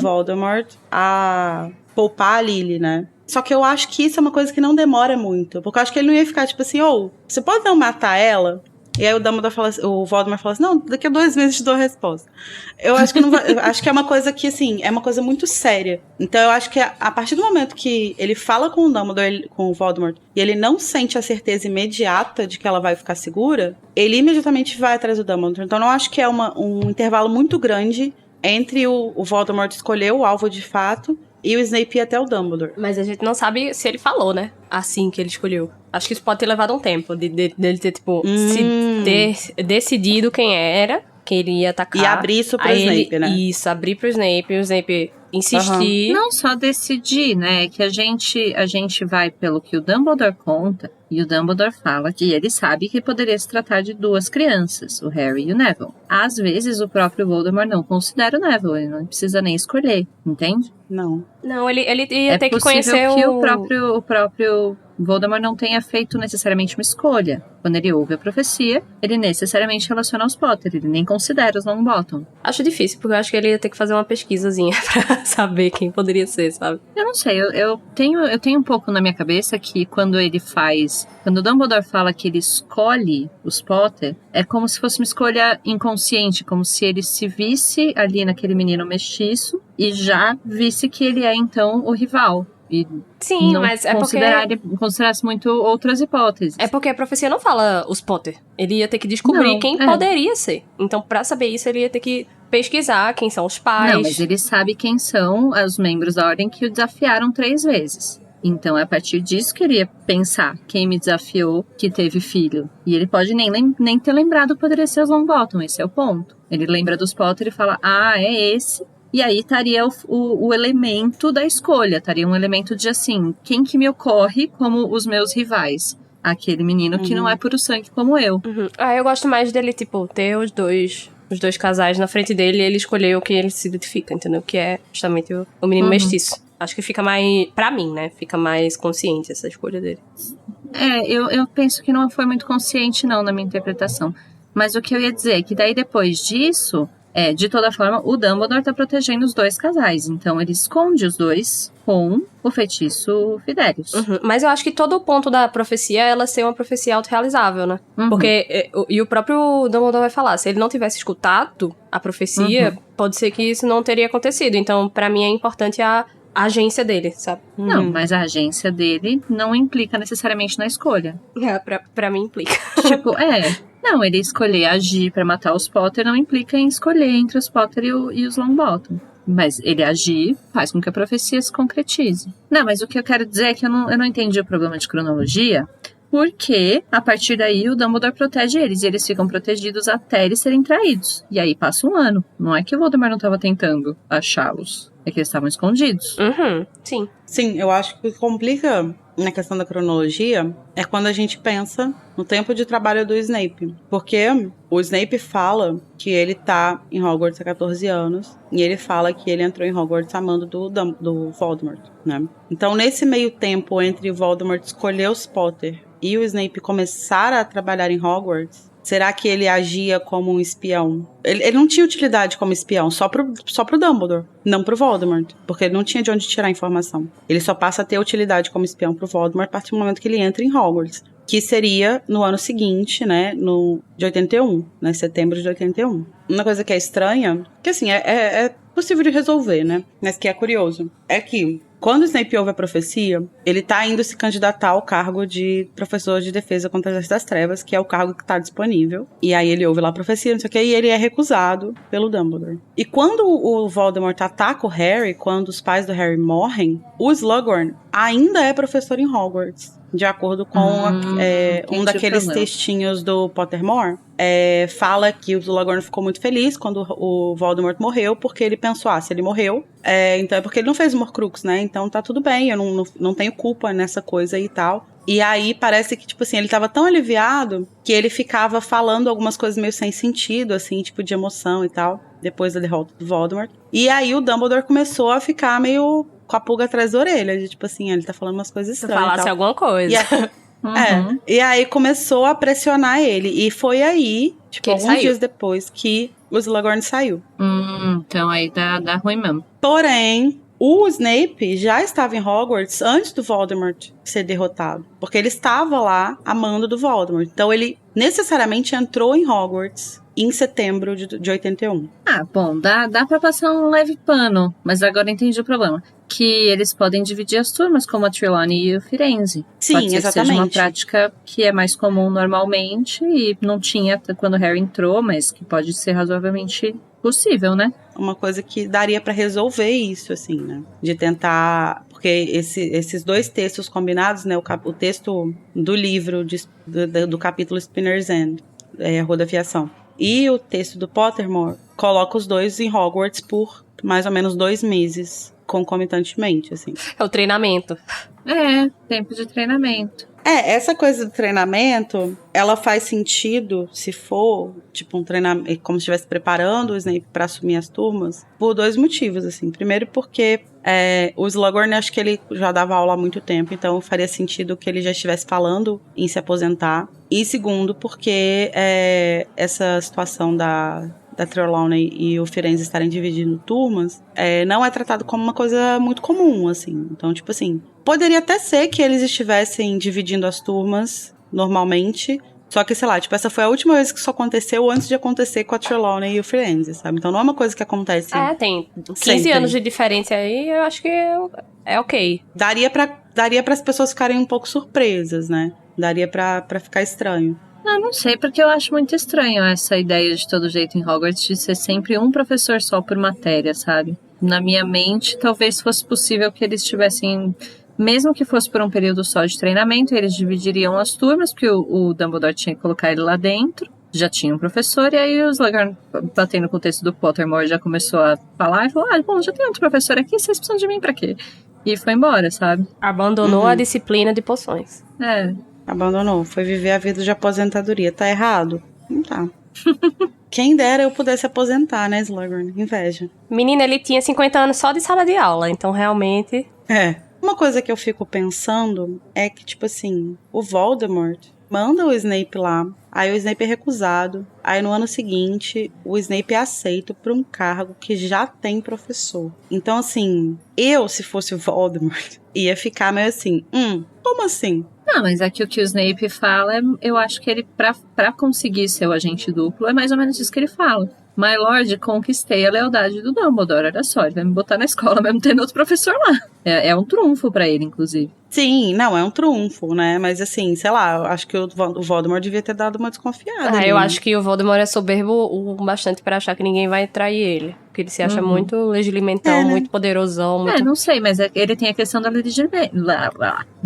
Voldemort a poupar a Lily, né? Só que eu acho que isso é uma coisa que não demora muito. Porque eu acho que ele não ia ficar tipo assim, você pode não matar ela? E aí o Dumbledore fala assim, o Voldemort fala assim, não, daqui a 2 meses eu te dou a resposta. Eu acho que não vai, eu acho que é uma coisa que, assim, é uma coisa muito séria. Então eu acho que a partir do momento que ele fala com o Dumbledore, com o Voldemort, e ele não sente a certeza imediata de que ela vai ficar segura, ele imediatamente vai atrás do Dumbledore. Então eu não acho que é um intervalo muito grande entre o Voldemort escolher o alvo de fato e o Snape ir até o Dumbledore. Mas a gente não sabe se ele falou, né? Assim que ele escolheu. Acho que isso pode ter levado um tempo. Dele ter, tipo, ter decidido quem ele ia atacar. E abrir isso pro Snape, né? Isso, abrir pro Snape. E o Snape insistir. Não só decidir, né? Que a gente vai pelo que o Dumbledore conta. E o Dumbledore fala que ele sabe que poderia se tratar de 2 crianças, o Harry e o Neville. Às vezes o próprio Voldemort não considera o Neville, ele não precisa nem escolher, entende? Não, ele ia ter que conhecer que o próprio Voldemort não tenha feito necessariamente uma escolha. Quando ele ouve a profecia, ele necessariamente relaciona aos Potter, ele nem considera os Longbottom. Acho difícil, porque eu acho que ele ia ter que fazer uma pesquisazinha pra saber quem poderia ser, sabe? Eu não sei, eu tenho um pouco na minha cabeça que quando o Dumbledore fala que ele escolhe os Potter, é como se fosse uma escolha inconsciente, como se ele se visse ali naquele menino mestiço e já visse que ele é então o rival. E sim, não mas é considerasse muito outras hipóteses. É porque a profecia não fala os Potter. Ele ia ter que descobrir quem poderia ser. Então, pra saber isso, ele ia ter que pesquisar quem são os pais. Não, mas ele sabe quem são os membros da ordem que o desafiaram 3 vezes. Então, é a partir disso que ele ia pensar quem me desafiou, que teve filho. E ele pode nem ter lembrado que poderia ser os Longbottom, esse é o ponto. Ele lembra dos Potter e fala, é esse. E aí estaria o elemento da escolha, estaria um elemento de assim, quem que me ocorre como os meus rivais? Aquele menino que não é puro sangue como eu. Eu gosto mais dele, tipo, ter os dois casais na frente dele e ele escolher o que ele se identifica, entendeu? Que é justamente o menino mestiço. Acho que fica mais, pra mim, né? Fica mais consciente essa escolha dele. Eu penso que não foi muito consciente não na minha interpretação. Mas o que eu ia dizer é que daí depois disso... De toda forma, o Dumbledore tá protegendo os dois casais. Então, ele esconde os dois com o feitiço Fidelius. Uhum. Mas eu acho que todo o ponto da profecia é ela ser uma profecia autorrealizável, né? Uhum. Porque, e o próprio Dumbledore vai falar, se ele não tivesse escutado a profecia, pode ser que isso não teria acontecido. Então, pra mim, é importante a agência dele, sabe? Não, mas a agência dele não implica necessariamente na escolha. Pra mim, implica. Tipo, Não, ele escolher agir pra matar os Potter não implica em escolher entre os Potter e os Longbottom. Mas ele agir faz com que a profecia se concretize. Não, mas o que eu quero dizer é que eu não entendi o problema de cronologia, porque a partir daí o Dumbledore protege eles, e eles ficam protegidos até eles serem traídos. E aí passa um ano. Não é que o Voldemort não estava tentando achá-los, é que eles estavam escondidos. Sim. Sim, eu acho que o que complica na questão da cronologia é quando a gente pensa no tempo de trabalho do Snape. Porque o Snape fala que ele tá em Hogwarts há 14 anos e ele fala que ele entrou em Hogwarts amando do Voldemort, né? Então, nesse meio tempo entre o Voldemort escolher os Potter e o Snape começar a trabalhar em Hogwarts, será que ele agia como um espião? Ele não tinha utilidade como espião, só pro Dumbledore, não pro Voldemort, porque ele não tinha de onde tirar informação. Ele só passa a ter utilidade como espião pro Voldemort a partir do momento que ele entra em Hogwarts, que seria no ano seguinte, né, de 81, né, setembro de 81. Uma coisa que é estranha, que assim, é possível de resolver, né, mas que é curioso, é que quando o Snape ouve a profecia, ele tá indo se candidatar ao cargo de professor de defesa contra as artes das trevas, que é o cargo que tá disponível. E aí ele ouve lá a profecia, não sei o que, e ele é recusado pelo Dumbledore. E quando o Voldemort ataca o Harry, quando os pais do Harry morrem, o Slughorn ainda é professor em Hogwarts. De acordo com um daqueles textinhos do Pottermore, fala que o Slughorn ficou muito feliz quando o Voldemort morreu, porque ele pensou, se ele morreu, então é porque ele não fez o Horcrux, né? Então tá tudo bem, eu não tenho culpa nessa coisa e tal. E aí parece que, tipo assim, ele tava tão aliviado que ele ficava falando algumas coisas meio sem sentido, assim, tipo de emoção e tal, depois da derrota do Voldemort. E aí o Dumbledore começou a ficar meio com a pulga atrás da orelha, de tipo assim, ele tá falando umas coisas estranhas. Se falasse alguma coisa. E aí começou a pressionar ele. E foi aí, tipo, alguns dias depois, que o Slughorn saiu. Então aí dá ruim mesmo. Porém, o Snape já estava em Hogwarts antes do Voldemort ser derrotado. Porque ele estava lá amando do Voldemort. Então ele necessariamente entrou em Hogwarts em setembro de 81. Bom, dá pra passar um leve pano, mas agora entendi o problema. Que eles podem dividir as turmas, como a Trelawney e o Firenze. Sim, pode ser exatamente. Que seja uma prática que é mais comum normalmente e não tinha quando o Harry entrou, mas que pode ser razoavelmente possível, né? Uma coisa que daria pra resolver isso, assim, né? De tentar... Porque esses dois textos combinados, né? O texto do livro do capítulo Spinner's End, a Rua da Fiação, e o texto do Pottermore, coloca os dois em Hogwarts por mais ou menos 2 meses, concomitantemente, assim. É o treinamento. Tempo de treinamento. Essa coisa do treinamento, ela faz sentido se for, tipo, um treinamento, como se estivesse preparando o Snape para assumir as turmas, por 2 motivos, assim. Primeiro porque o Slughorn, acho que ele já dava aula há muito tempo, então faria sentido que ele já estivesse falando em se aposentar. E segundo, porque essa situação da Trelawney e o Firenze estarem dividindo turmas, não é tratado como uma coisa muito comum, assim. Então, tipo assim, poderia até ser que eles estivessem dividindo as turmas normalmente, só que, sei lá, tipo, essa foi a última vez que isso aconteceu antes de acontecer com a Trelawney e o Firenze, sabe? Então não é uma coisa que acontece Tem 15 sempre. anos de diferença aí, eu acho que é ok. Daria pra as pessoas ficarem um pouco surpresas, né? Daria pra ficar estranho. Não sei, porque eu acho muito estranho essa ideia de todo jeito em Hogwarts de ser sempre um professor só por matéria, sabe? Na minha mente, talvez fosse possível que eles tivessem, mesmo que fosse por um período só de treinamento, eles dividiriam as turmas, porque o Dumbledore tinha que colocar ele lá dentro, já tinha um professor, e aí o Slughorn, batendo com o texto do Pottermore, já começou a falar e falou, bom, já tem outro professor aqui, vocês precisam de mim pra quê? E foi embora, sabe? Abandonou a disciplina de poções. Abandonou, foi viver a vida de aposentadoria. Tá errado? Não tá. Quem dera eu pudesse aposentar, né, Slughorn? Inveja. Menina, ele tinha 50 anos só de sala de aula, então realmente... Uma coisa que eu fico pensando é que, tipo assim, o Voldemort, manda o Snape lá, aí o Snape é recusado, aí no ano seguinte o Snape é aceito para um cargo que já tem professor. Então assim, eu, se fosse o Voldemort, ia ficar meio assim, como assim? Não, mas aqui o que o Snape fala, eu acho que ele, pra conseguir ser o agente duplo, é mais ou menos isso que ele fala. My Lord, conquistei a lealdade do Dumbledore, olha só, ele vai me botar na escola mesmo tendo outro professor lá. É um trunfo pra ele, inclusive. Sim, não, é um trunfo, né? Mas assim, sei lá, eu acho que o Voldemort devia ter dado uma desconfiada. Eu acho que o Voldemort é soberbo o bastante pra achar que ninguém vai trair ele. Porque ele se acha muito legilimentão, né? muito poderosão. Muito... não sei, mas ele tem a questão da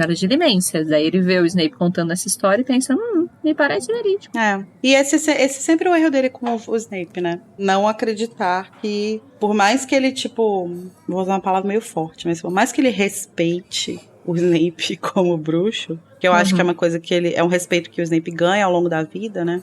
legilimência. Daí ele vê o Snape contando essa história e pensa, me parece verídico. E esse sempre é o erro dele com o Snape, né? Não acreditar que, por mais que ele, tipo, vou usar uma palavra meio forte, mas por mais que ele respeite o Snape como bruxo, que eu acho que é uma coisa que é um respeito que o Snape ganha ao longo da vida, né?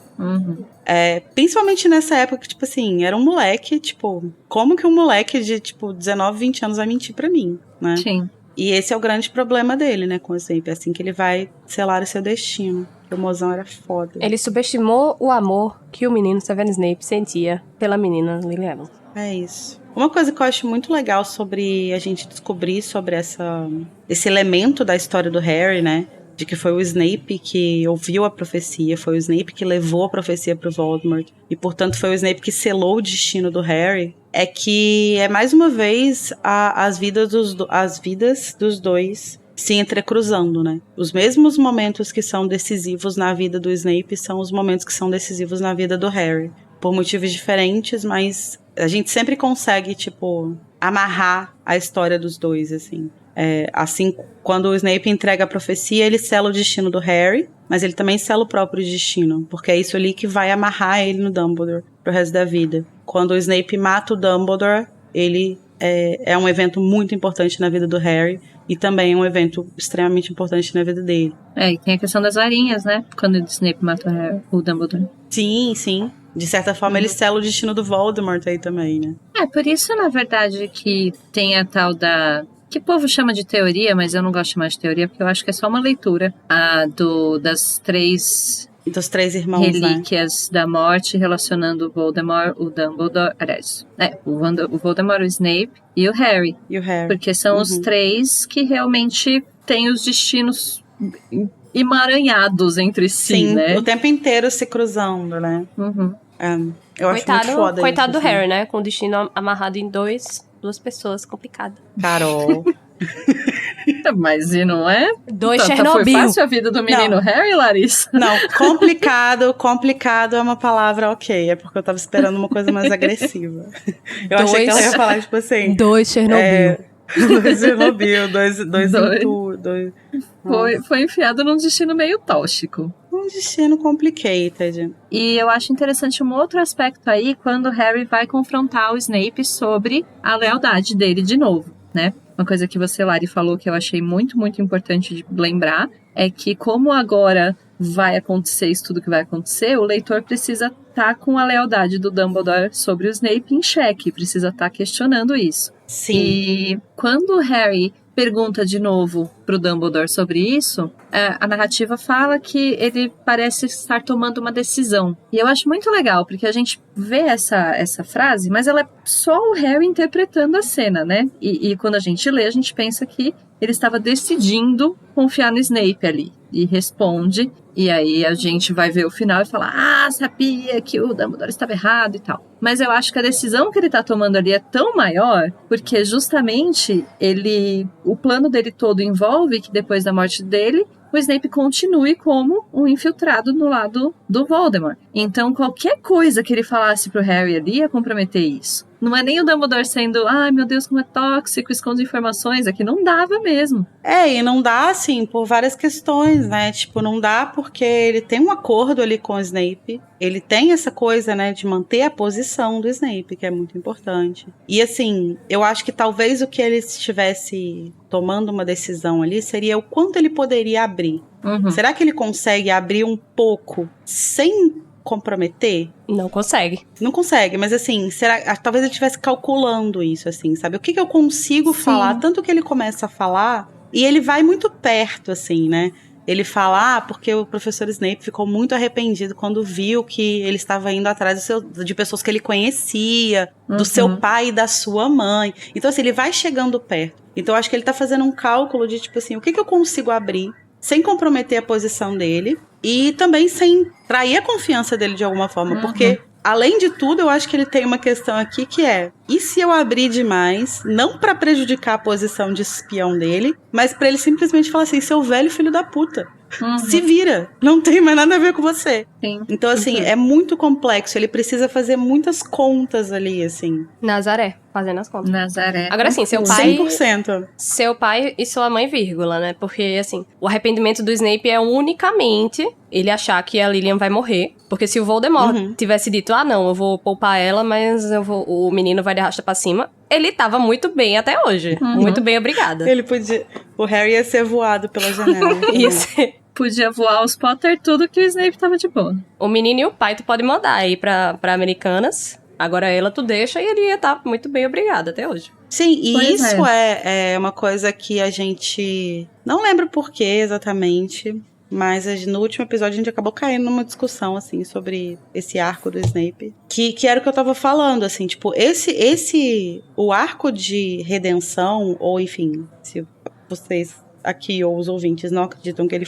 Principalmente nessa época que, tipo assim, era um moleque, tipo, como que um moleque de, tipo, 19, 20 anos vai mentir pra mim, né? Sim. E esse é o grande problema dele, né, com o Snape, é assim que ele vai selar o seu destino. O mozão era foda. Ele subestimou o amor que o menino Severus Snape sentia pela menina Lily Evans. É isso. Uma coisa que eu acho muito legal sobre a gente descobrir sobre esse elemento da história do Harry, né? De que foi o Snape que ouviu a profecia, foi o Snape que levou a profecia pro Voldemort, e portanto foi o Snape que selou o destino do Harry, é que é mais uma vez as vidas dos dois se entrecruzando, né? Os mesmos momentos que são decisivos na vida do Snape são os momentos que são decisivos na vida do Harry. Por motivos diferentes, mas a gente sempre consegue, tipo, amarrar a história dos dois, assim. Assim, quando o Snape entrega a profecia, ele sela o destino do Harry, mas ele também sela o próprio destino, porque é isso ali que vai amarrar ele no Dumbledore pro resto da vida. Quando o Snape mata o Dumbledore, ele é um evento muito importante na vida do Harry, e também é um evento extremamente importante na vida dele. E tem a questão das varinhas, né? Quando o Snape mata o Dumbledore. Sim, sim. De certa forma, ele sela o destino do Voldemort aí também, né? Por isso, na verdade, que tem a tal da... que o povo chama de teoria, mas eu não gosto de chamar de teoria, porque eu acho que é só uma leitura. Das três... Dos três irmãos, relíquias, né? Da morte, relacionando o Voldemort, o Dumbledore... Aliás, o Voldemort, o Snape e o Harry. Porque são os três que realmente têm os destinos emaranhados entre si, sim, né? O tempo inteiro se cruzando, né? Eu acho muito foda coitado isso, do Harry, né? Com o destino amarrado em duas pessoas, complicado. Carol. Mas e não é? Dois Chernobyl. Foi fácil a vida do menino Harry, Larissa? Não, complicado é uma palavra ok. É porque eu tava esperando uma coisa mais agressiva. Eu achei que ela ia falar, tipo assim... Dois Chernobyl. Dois Chernobyl, dois... Foi enfiado num destino meio tóxico. Um destino complicated. E eu acho interessante um outro aspecto aí, quando o Harry vai confrontar o Snape sobre a lealdade dele de novo, né? Uma coisa que você, Lari, falou que eu achei muito, muito importante de lembrar é que como agora vai acontecer isso tudo que vai acontecer, o leitor precisa estar com a lealdade do Dumbledore sobre o Snape em xeque, precisa estar questionando isso. Sim. E quando o Harry pergunta de novo pro Dumbledore sobre isso, a narrativa fala que ele parece estar tomando uma decisão. E eu acho muito legal, porque a gente vê essa frase, mas ela é só o Harry interpretando a cena, né? E quando a gente lê, a gente pensa que ele estava decidindo confiar no Snape ali. E responde, e aí a gente vai ver o final e falar, sabia que o Dumbledore estava errado e tal. Mas eu acho que a decisão que ele tá tomando ali é tão maior, porque justamente o plano dele todo envolve que depois da morte dele, o Snape continue como um infiltrado no lado do Voldemort. Então qualquer coisa que ele falasse pro Harry ali ia comprometer isso. Não é nem o Dumbledore sendo, meu Deus, como é tóxico, esconde informações, aqui não dava mesmo. E não dá, assim, por várias questões, né? Tipo, não dá porque ele tem um acordo ali com o Snape, ele tem essa coisa, né, de manter a posição do Snape, que é muito importante. E, assim, eu acho que talvez o que ele estivesse tomando uma decisão ali seria o quanto ele poderia abrir. Será que ele consegue abrir um pouco sem comprometer? Não consegue. Não consegue, mas assim, talvez ele estivesse calculando isso, assim, sabe? O que eu consigo falar? Tanto que ele começa a falar e ele vai muito perto, assim, né? ele fala, porque o professor Snape ficou muito arrependido quando viu que ele estava indo atrás de pessoas que ele conhecia, do seu pai e da sua mãe. Então, assim, ele vai chegando perto. Então, eu acho que ele tá fazendo um cálculo de, tipo assim, o que eu consigo abrir sem comprometer a posição dele e também sem trair a confiança dele de alguma forma, porque... Além de tudo, eu acho que ele tem uma questão aqui que é, e se eu abrir demais, não pra prejudicar a posição de espião dele, mas pra ele simplesmente falar assim, seu velho filho da puta, se vira, não tem mais nada a ver com você. Sim. Então, assim, é muito complexo, ele precisa fazer muitas contas ali, assim. Nazaré, fazendo as contas. Nazaré. Agora sim, seu pai... 100%. Seu pai e sua mãe, vírgula, né? Porque, assim, o arrependimento do Snape é unicamente ele achar que a Lilian vai morrer. Porque se o Voldemort tivesse dito, não, eu vou poupar ela, mas o menino vai de arrasta pra cima, ele tava muito bem até hoje. Muito bem, obrigada. Ele podia... O Harry ia ser voado pela janela. Ia ser... Podia voar os Potter tudo que o Snape tava de boa. O menino e o pai tu pode mandar aí pra Americanas. Agora ela tu deixa e ele ia estar muito bem, obrigada, até hoje. Sim, e pois isso é uma coisa que a gente... Não lembro por que exatamente, mas no último episódio a gente acabou caindo numa discussão, assim, sobre esse arco do Snape. Que era o que eu tava falando, assim, tipo, o arco de redenção, ou enfim, se vocês aqui ou os ouvintes não acreditam que ele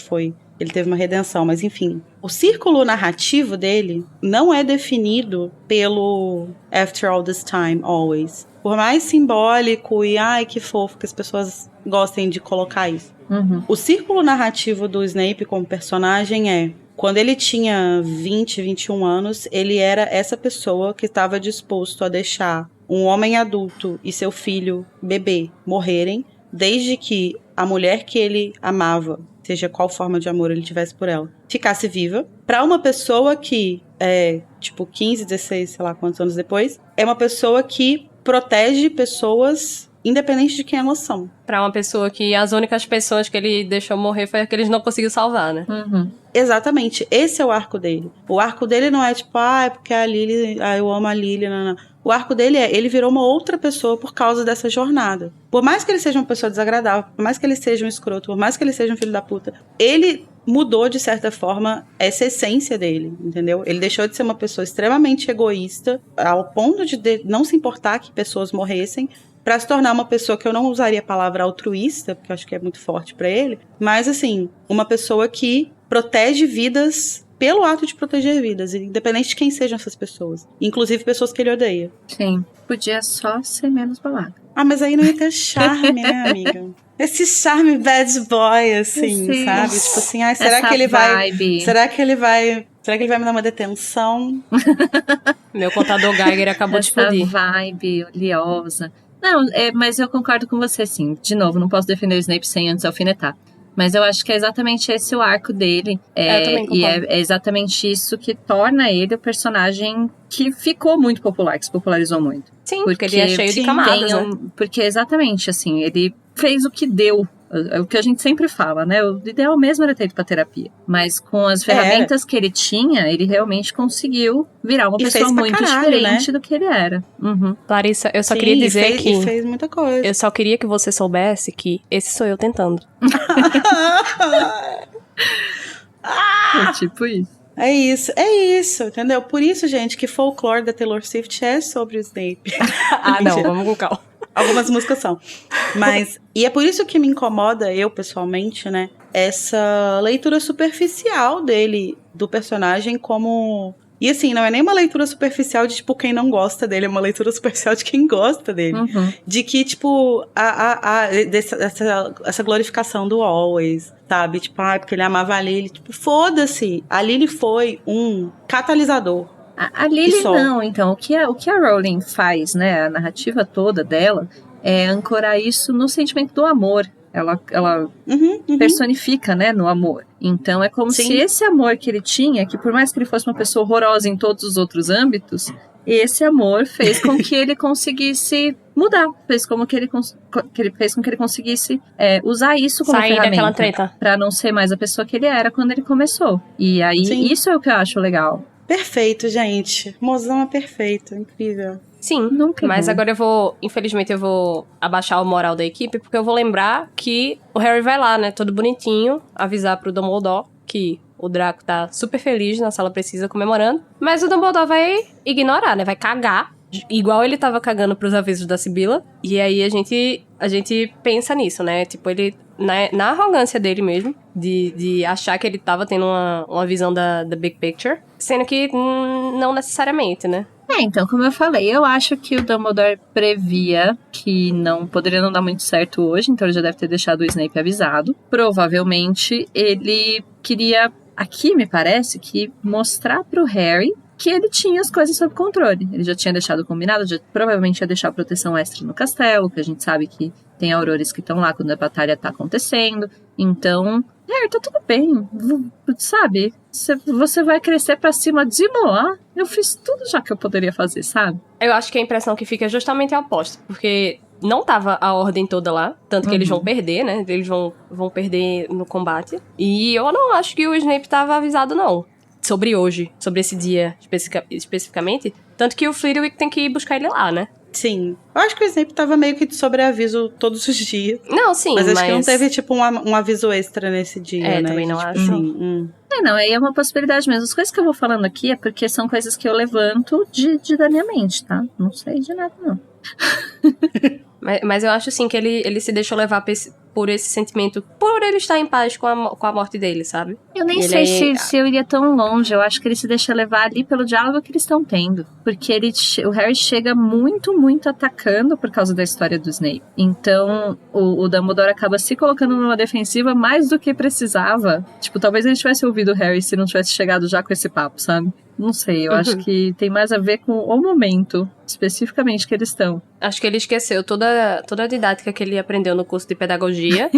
teve uma redenção, mas enfim. O círculo narrativo dele não é definido pelo After All This Time, Always. Por mais simbólico e, que fofo que as pessoas gostem de colocar isso. O círculo narrativo do Snape como personagem é... Quando ele tinha 20, 21 anos, ele era essa pessoa que estava disposto a deixar um homem adulto e seu filho, bebê, morrerem, desde que a mulher que ele amava, seja qual forma de amor ele tivesse por ela, ficasse viva, pra uma pessoa que é, 15, 16, sei lá quantos anos depois, é uma pessoa que protege pessoas independente de quem elas são. Pra uma pessoa que as únicas pessoas que ele deixou morrer foi aqueles que ele não conseguiu salvar, né? Exatamente, esse é o arco dele. O arco dele não é porque a Lily, eu amo a Lily, não. O arco dele ele virou uma outra pessoa por causa dessa jornada. Por mais que ele seja uma pessoa desagradável, por mais que ele seja um escroto, por mais que ele seja um filho da puta, ele mudou, de certa forma, essa essência dele, entendeu? Ele deixou de ser uma pessoa extremamente egoísta, ao ponto de não se importar que pessoas morressem, pra se tornar uma pessoa que eu não usaria a palavra altruísta, porque eu acho que é muito forte pra ele, mas, assim, uma pessoa que protege vidas pelo ato de proteger vidas, independente de quem sejam essas pessoas. Inclusive pessoas que ele odeia. Sim, podia só ser menos balada. Mas aí não ia ter charme, né, amiga? Esse charme bad boy, assim, sim, sabe? Tipo assim, será que ele vai... Será que ele vai me dar uma detenção? Meu contador Geiger acabou de explodir. Essa vibe oleosa. Não, mas eu concordo com você, sim. De novo, não posso defender o Snape sem antes alfinetar. Mas eu acho que é exatamente esse o arco dele. E é exatamente isso que torna ele o personagem que ficou muito popular, que se popularizou muito. Sim, porque ele é cheio de camadas, né? Porque exatamente, assim, ele fez o que deu. É o que a gente sempre fala, né? O ideal mesmo era ter ido pra terapia. Mas com as ferramentas que ele tinha, ele realmente conseguiu virar uma pessoa muito diferente, né, do que ele era. Larissa, eu só queria dizer que... Ele fez muita coisa. Eu só queria que você soubesse que esse sou eu tentando. É tipo isso. É isso, entendeu? Por isso, gente, que Folklore da Taylor Swift é sobre o Snape. Não, vamos com calma. Algumas músicas são. E é por isso que me incomoda, eu pessoalmente, né, essa leitura superficial dele, do personagem como... E assim, não é nem uma leitura superficial de, quem não gosta dele, é uma leitura superficial de quem gosta dele. De que, essa glorificação do Always, sabe? Porque ele amava a Lily. Foda-se. A Lily foi um catalisador. A Lily não, então. O que a Rowling faz, né? A narrativa toda dela é ancorar isso no sentimento do amor. Ela personifica, né, no amor. Então é como se esse amor que ele tinha, que por mais que ele fosse uma pessoa horrorosa em todos os outros âmbitos, esse amor fez com que ele conseguisse mudar, fez com que ele conseguisse usar isso como ferramenta pra não ser mais a pessoa que ele era quando ele começou. E aí, isso é o que eu acho legal. Perfeito, gente. Mozão é perfeito, incrível. Sim, Nunca mas errou. agora infelizmente eu vou abaixar o moral da equipe, porque eu vou lembrar que o Harry vai lá, né, todo bonitinho, avisar pro Dumbledore que o Draco tá super feliz na sala precisa comemorando, mas o Dumbledore vai ignorar, né, vai cagar, igual ele tava cagando pros avisos da Sibila, e aí a gente pensa nisso, né, tipo, ele, na arrogância dele mesmo, de achar que ele tava tendo uma visão da big picture, sendo que não necessariamente, né. Então, como eu falei, eu acho que o Dumbledore previa que não poderia não dar muito certo hoje, então ele já deve ter deixado o Snape avisado. Provavelmente ele queria, aqui me parece, que mostrar pro Harry que ele tinha as coisas sob controle. Ele já tinha deixado combinado, provavelmente ia deixar proteção extra no castelo, que a gente sabe que tem aurores que estão lá quando a batalha tá acontecendo. Então, Harry, tá tudo bem, sabe? Você vai crescer pra cima de Moá. Eu fiz tudo já que eu poderia fazer, sabe? Eu acho que a impressão que fica é justamente a oposta, porque não tava a ordem toda lá, tanto que eles vão perder, né? Eles vão perder no combate. E eu não acho que o Snape tava avisado, não. Sobre hoje, sobre esse dia especificamente. Tanto que o Flitwick tem que ir buscar ele lá, né? Sim. Eu acho que o Snape tava meio que de sobreaviso todos os dias. Não, sim, mas acho que não teve, tipo, um aviso extra nesse dia, né? Também não tipo, acho. Assim, Não, aí é uma possibilidade mesmo. As coisas que eu vou falando aqui é porque são coisas que eu levanto da minha mente, tá? Não sei de nada, não. Mas eu acho, assim, que ele se deixou levar por esse sentimento, por ele estar em paz com a morte dele, sabe? Eu nem sei se eu iria tão longe. Eu acho que ele se deixa levar ali pelo diálogo que eles estão tendo. Porque o Harry chega muito, muito atacando por causa da história do Snape. Então, o Dumbledore acaba se colocando numa defensiva mais do que precisava. Tipo, talvez ele tivesse ouvido o Harry se não tivesse chegado já com esse papo, sabe? Não sei, eu acho que tem mais a ver com o momento, especificamente, que eles estão. Acho que ele esqueceu toda a didática que ele aprendeu no curso de pedagogia.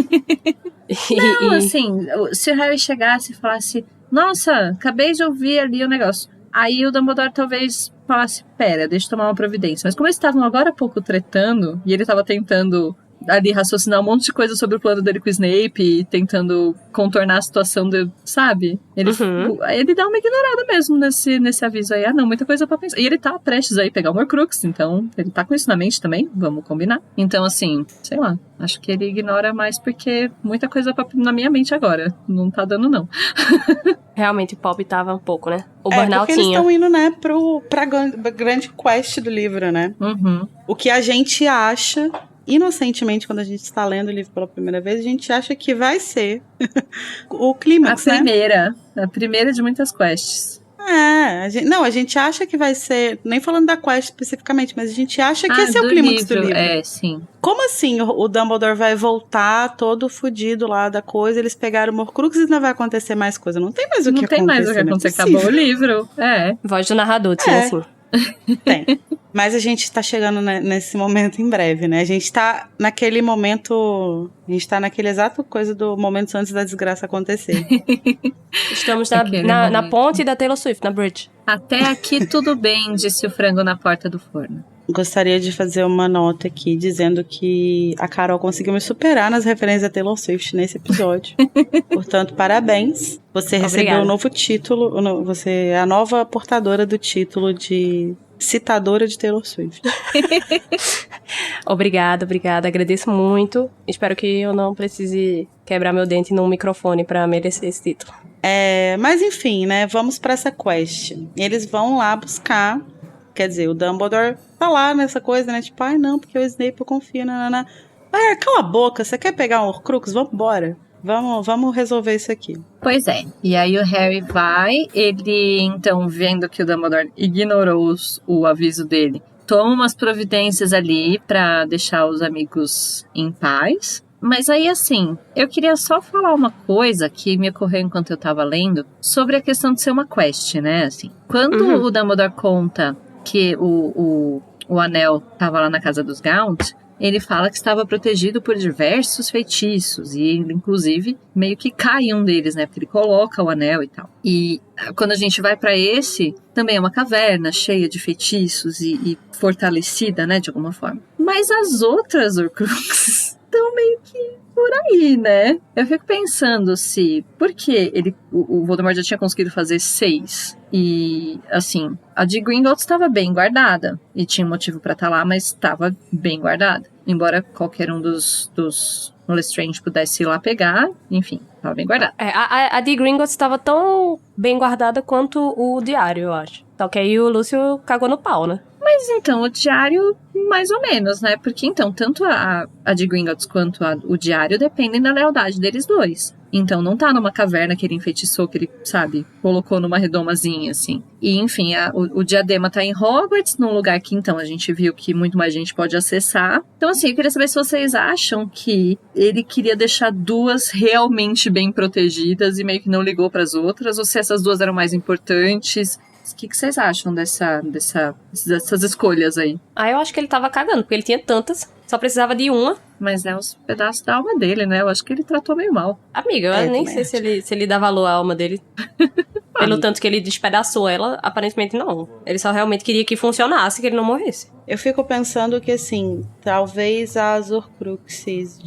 Não, assim, se o Harry chegasse e falasse, nossa, acabei de ouvir ali o negócio. Aí o Dumbledore talvez falasse, pera, deixa eu tomar uma providência. Mas como eles estavam agora há pouco tretando, e ele tava tentando ali raciocinar um monte de coisa sobre o plano dele com o Snape e tentando contornar a situação, sabe? Ele dá uma ignorada mesmo nesse aviso aí. Ah, não, muita coisa pra pensar. E ele tá prestes aí a pegar o Horcrux, então ele tá com isso na mente também, vamos combinar. Então, assim, sei lá, acho que ele ignora mais porque muita coisa na minha mente agora. Não tá dando, não. Realmente o Pop tava um pouco, né? O porque burnout eles tinha. estão indo, né, pra grande quest do livro, né? Uhum. O que a gente acha, inocentemente, quando a gente está lendo o livro pela primeira vez, a gente acha que vai ser o clímax, né? A primeira de muitas quests. A gente acha que vai ser, nem falando da quest especificamente, mas a gente acha que esse é o clímax do livro. É, sim. Como assim o Dumbledore vai voltar todo fudido lá da coisa, eles pegaram o Horcrux e não vai acontecer mais coisa? Não tem mais o que acontecer. Não tem mais o que acontecer, acabou o livro. Voz do narrador, tinha assim. Tem. Mas a gente tá chegando nesse momento em breve, né? A gente tá naquele momento... A gente tá naquele exato coisa do momento antes da desgraça acontecer. Estamos na ponte da Taylor Swift, na bridge. Até aqui tudo bem, disse o frango na porta do forno. Gostaria de fazer uma nota aqui, dizendo que a Carol conseguiu me superar nas referências da Taylor Swift nesse episódio. Portanto, parabéns. Você recebeu um novo título, você é a nova portadora do título de citadora de Taylor Swift. Obrigada. Agradeço muito. Espero que eu não precise quebrar meu dente num microfone pra merecer esse título. Mas enfim, né? Vamos pra essa quest. Eles vão lá buscar. Quer dizer, o Dumbledore tá lá nessa coisa, né? Tipo, não, porque o Snape eu confio, nanana. Cala a boca, você quer pegar um Horcrux? Vamos embora. Vamos resolver isso aqui. Pois é. E aí o Harry vai, ele então, vendo que o Dumbledore ignorou o aviso dele, toma umas providências ali pra deixar os amigos em paz. Mas aí, assim, eu queria só falar uma coisa que me ocorreu enquanto eu tava lendo sobre a questão de ser uma quest, né? Assim, quando o Dumbledore conta que o anel tava lá na casa dos Gaunt, ele fala que estava protegido por diversos feitiços, e ele, inclusive, meio que cai um deles, né? Porque ele coloca o anel e tal. E quando a gente vai pra esse, também é uma caverna cheia de feitiços e fortalecida, né? De alguma forma. Mas as outras Horcruxes estão meio que aí, né? Eu fico pensando se... Por que o Voldemort já tinha conseguido fazer 6? E, assim, a de Gringotts estava bem guardada. E tinha motivo pra estar lá, mas estava bem guardada. Embora qualquer um dos Lestrange pudesse ir lá pegar, enfim, estava bem guardada. A de Gringotts estava tão bem guardada quanto o diário, eu acho. Só que aí o Lúcio cagou no pau, né? Mas então, o diário, mais ou menos, né? Porque então, tanto a de Gringotts quanto o diário dependem da lealdade deles dois. Então, não tá numa caverna que ele enfeitiçou, que ele, sabe, colocou numa redomazinha, assim. E, enfim, o diadema tá em Hogwarts, num lugar que, então, a gente viu que muito mais gente pode acessar. Então, assim, eu queria saber se vocês acham que ele queria deixar duas realmente bem protegidas e meio que não ligou pras outras, ou se essas duas eram mais importantes. O que vocês acham dessas escolhas aí? Eu acho que ele tava cagando, porque ele tinha tantas, só precisava de uma. Mas é os pedaços da alma dele, né? Eu acho que ele tratou meio mal. Amiga, eu nem sei se ele dá valor à alma dele. Pelo tanto que ele despedaçou ela, aparentemente não. Ele só realmente queria que funcionasse, que ele não morresse. Eu fico pensando que, assim, talvez as Horcruxes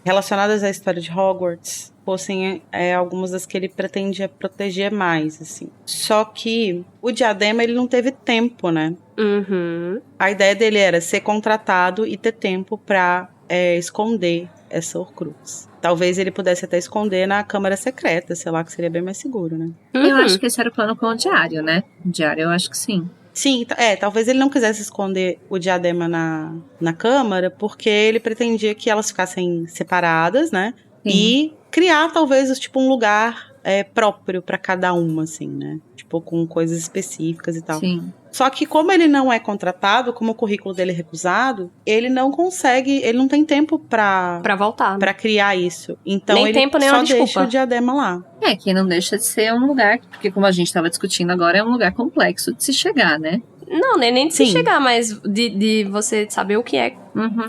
relacionadas à história de Hogwarts fossem algumas das que ele pretendia proteger mais, assim. Só que o diadema, ele não teve tempo, né? Uhum. A ideia dele era ser contratado e ter tempo pra esconder essa Horcrux. Talvez ele pudesse até esconder na câmara secreta, sei lá, que seria bem mais seguro, né? Eu acho que esse era o plano com o diário, né? O diário, eu acho que sim. Sim, talvez ele não quisesse esconder o diadema na câmara, porque ele pretendia que elas ficassem separadas, né? Sim. E criar, talvez, tipo, um lugar próprio pra cada uma, assim, né? Tipo, com coisas específicas e tal. Sim. Só que como ele não é contratado, como o currículo dele é recusado, ele não consegue, ele não tem tempo pra voltar, pra criar isso. Então nem ele tempo, nem só uma deixa desculpa. o diadema lá. Que não deixa de ser um lugar, porque como a gente estava discutindo agora, é um lugar complexo de se chegar, né? Não, nem de se chegar, mas de você saber o que é.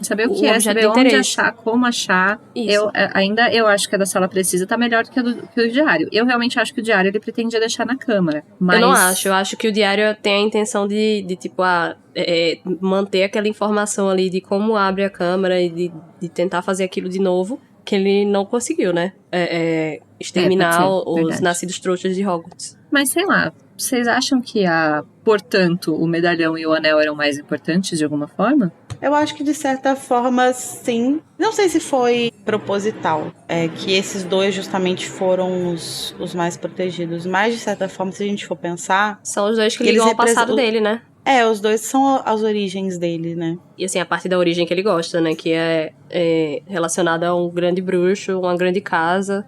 Saber o que é, saber onde achar, como achar. Isso. Eu acho que a da sala precisa tá melhor do que o diário. Eu realmente acho que o diário ele pretendia deixar na câmara. Mas... Eu não acho. Eu acho que o diário tem a intenção de tipo, manter aquela informação ali de como abre a câmara e de tentar fazer aquilo de novo, que ele não conseguiu, né? Exterminar os nascidos trouxas de Hogwarts. Mas sei lá, vocês acham que portanto, o medalhão e o anel eram mais importantes de alguma forma? Eu acho que de certa forma, sim. Não sei se foi proposital, que esses dois justamente foram os mais protegidos. Mas de certa forma, se a gente for pensar... São os dois que ligam ao passado dele, né? Os dois são as origens dele, né? E assim, a parte da origem que ele gosta, né? Que é relacionada a um grande bruxo, uma grande casa.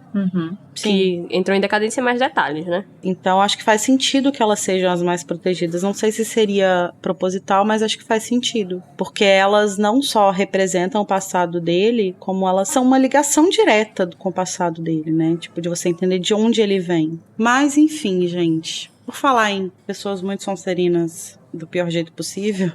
Que entrou em decadência em mais detalhes, né? Então, acho que faz sentido que elas sejam as mais protegidas. Não sei se seria proposital, mas acho que faz sentido. Porque elas não só representam o passado dele, como elas são uma ligação direta com o passado dele, né? Tipo, de você entender de onde ele vem. Mas, enfim, gente... Por falar em pessoas muito sonserinas do pior jeito possível,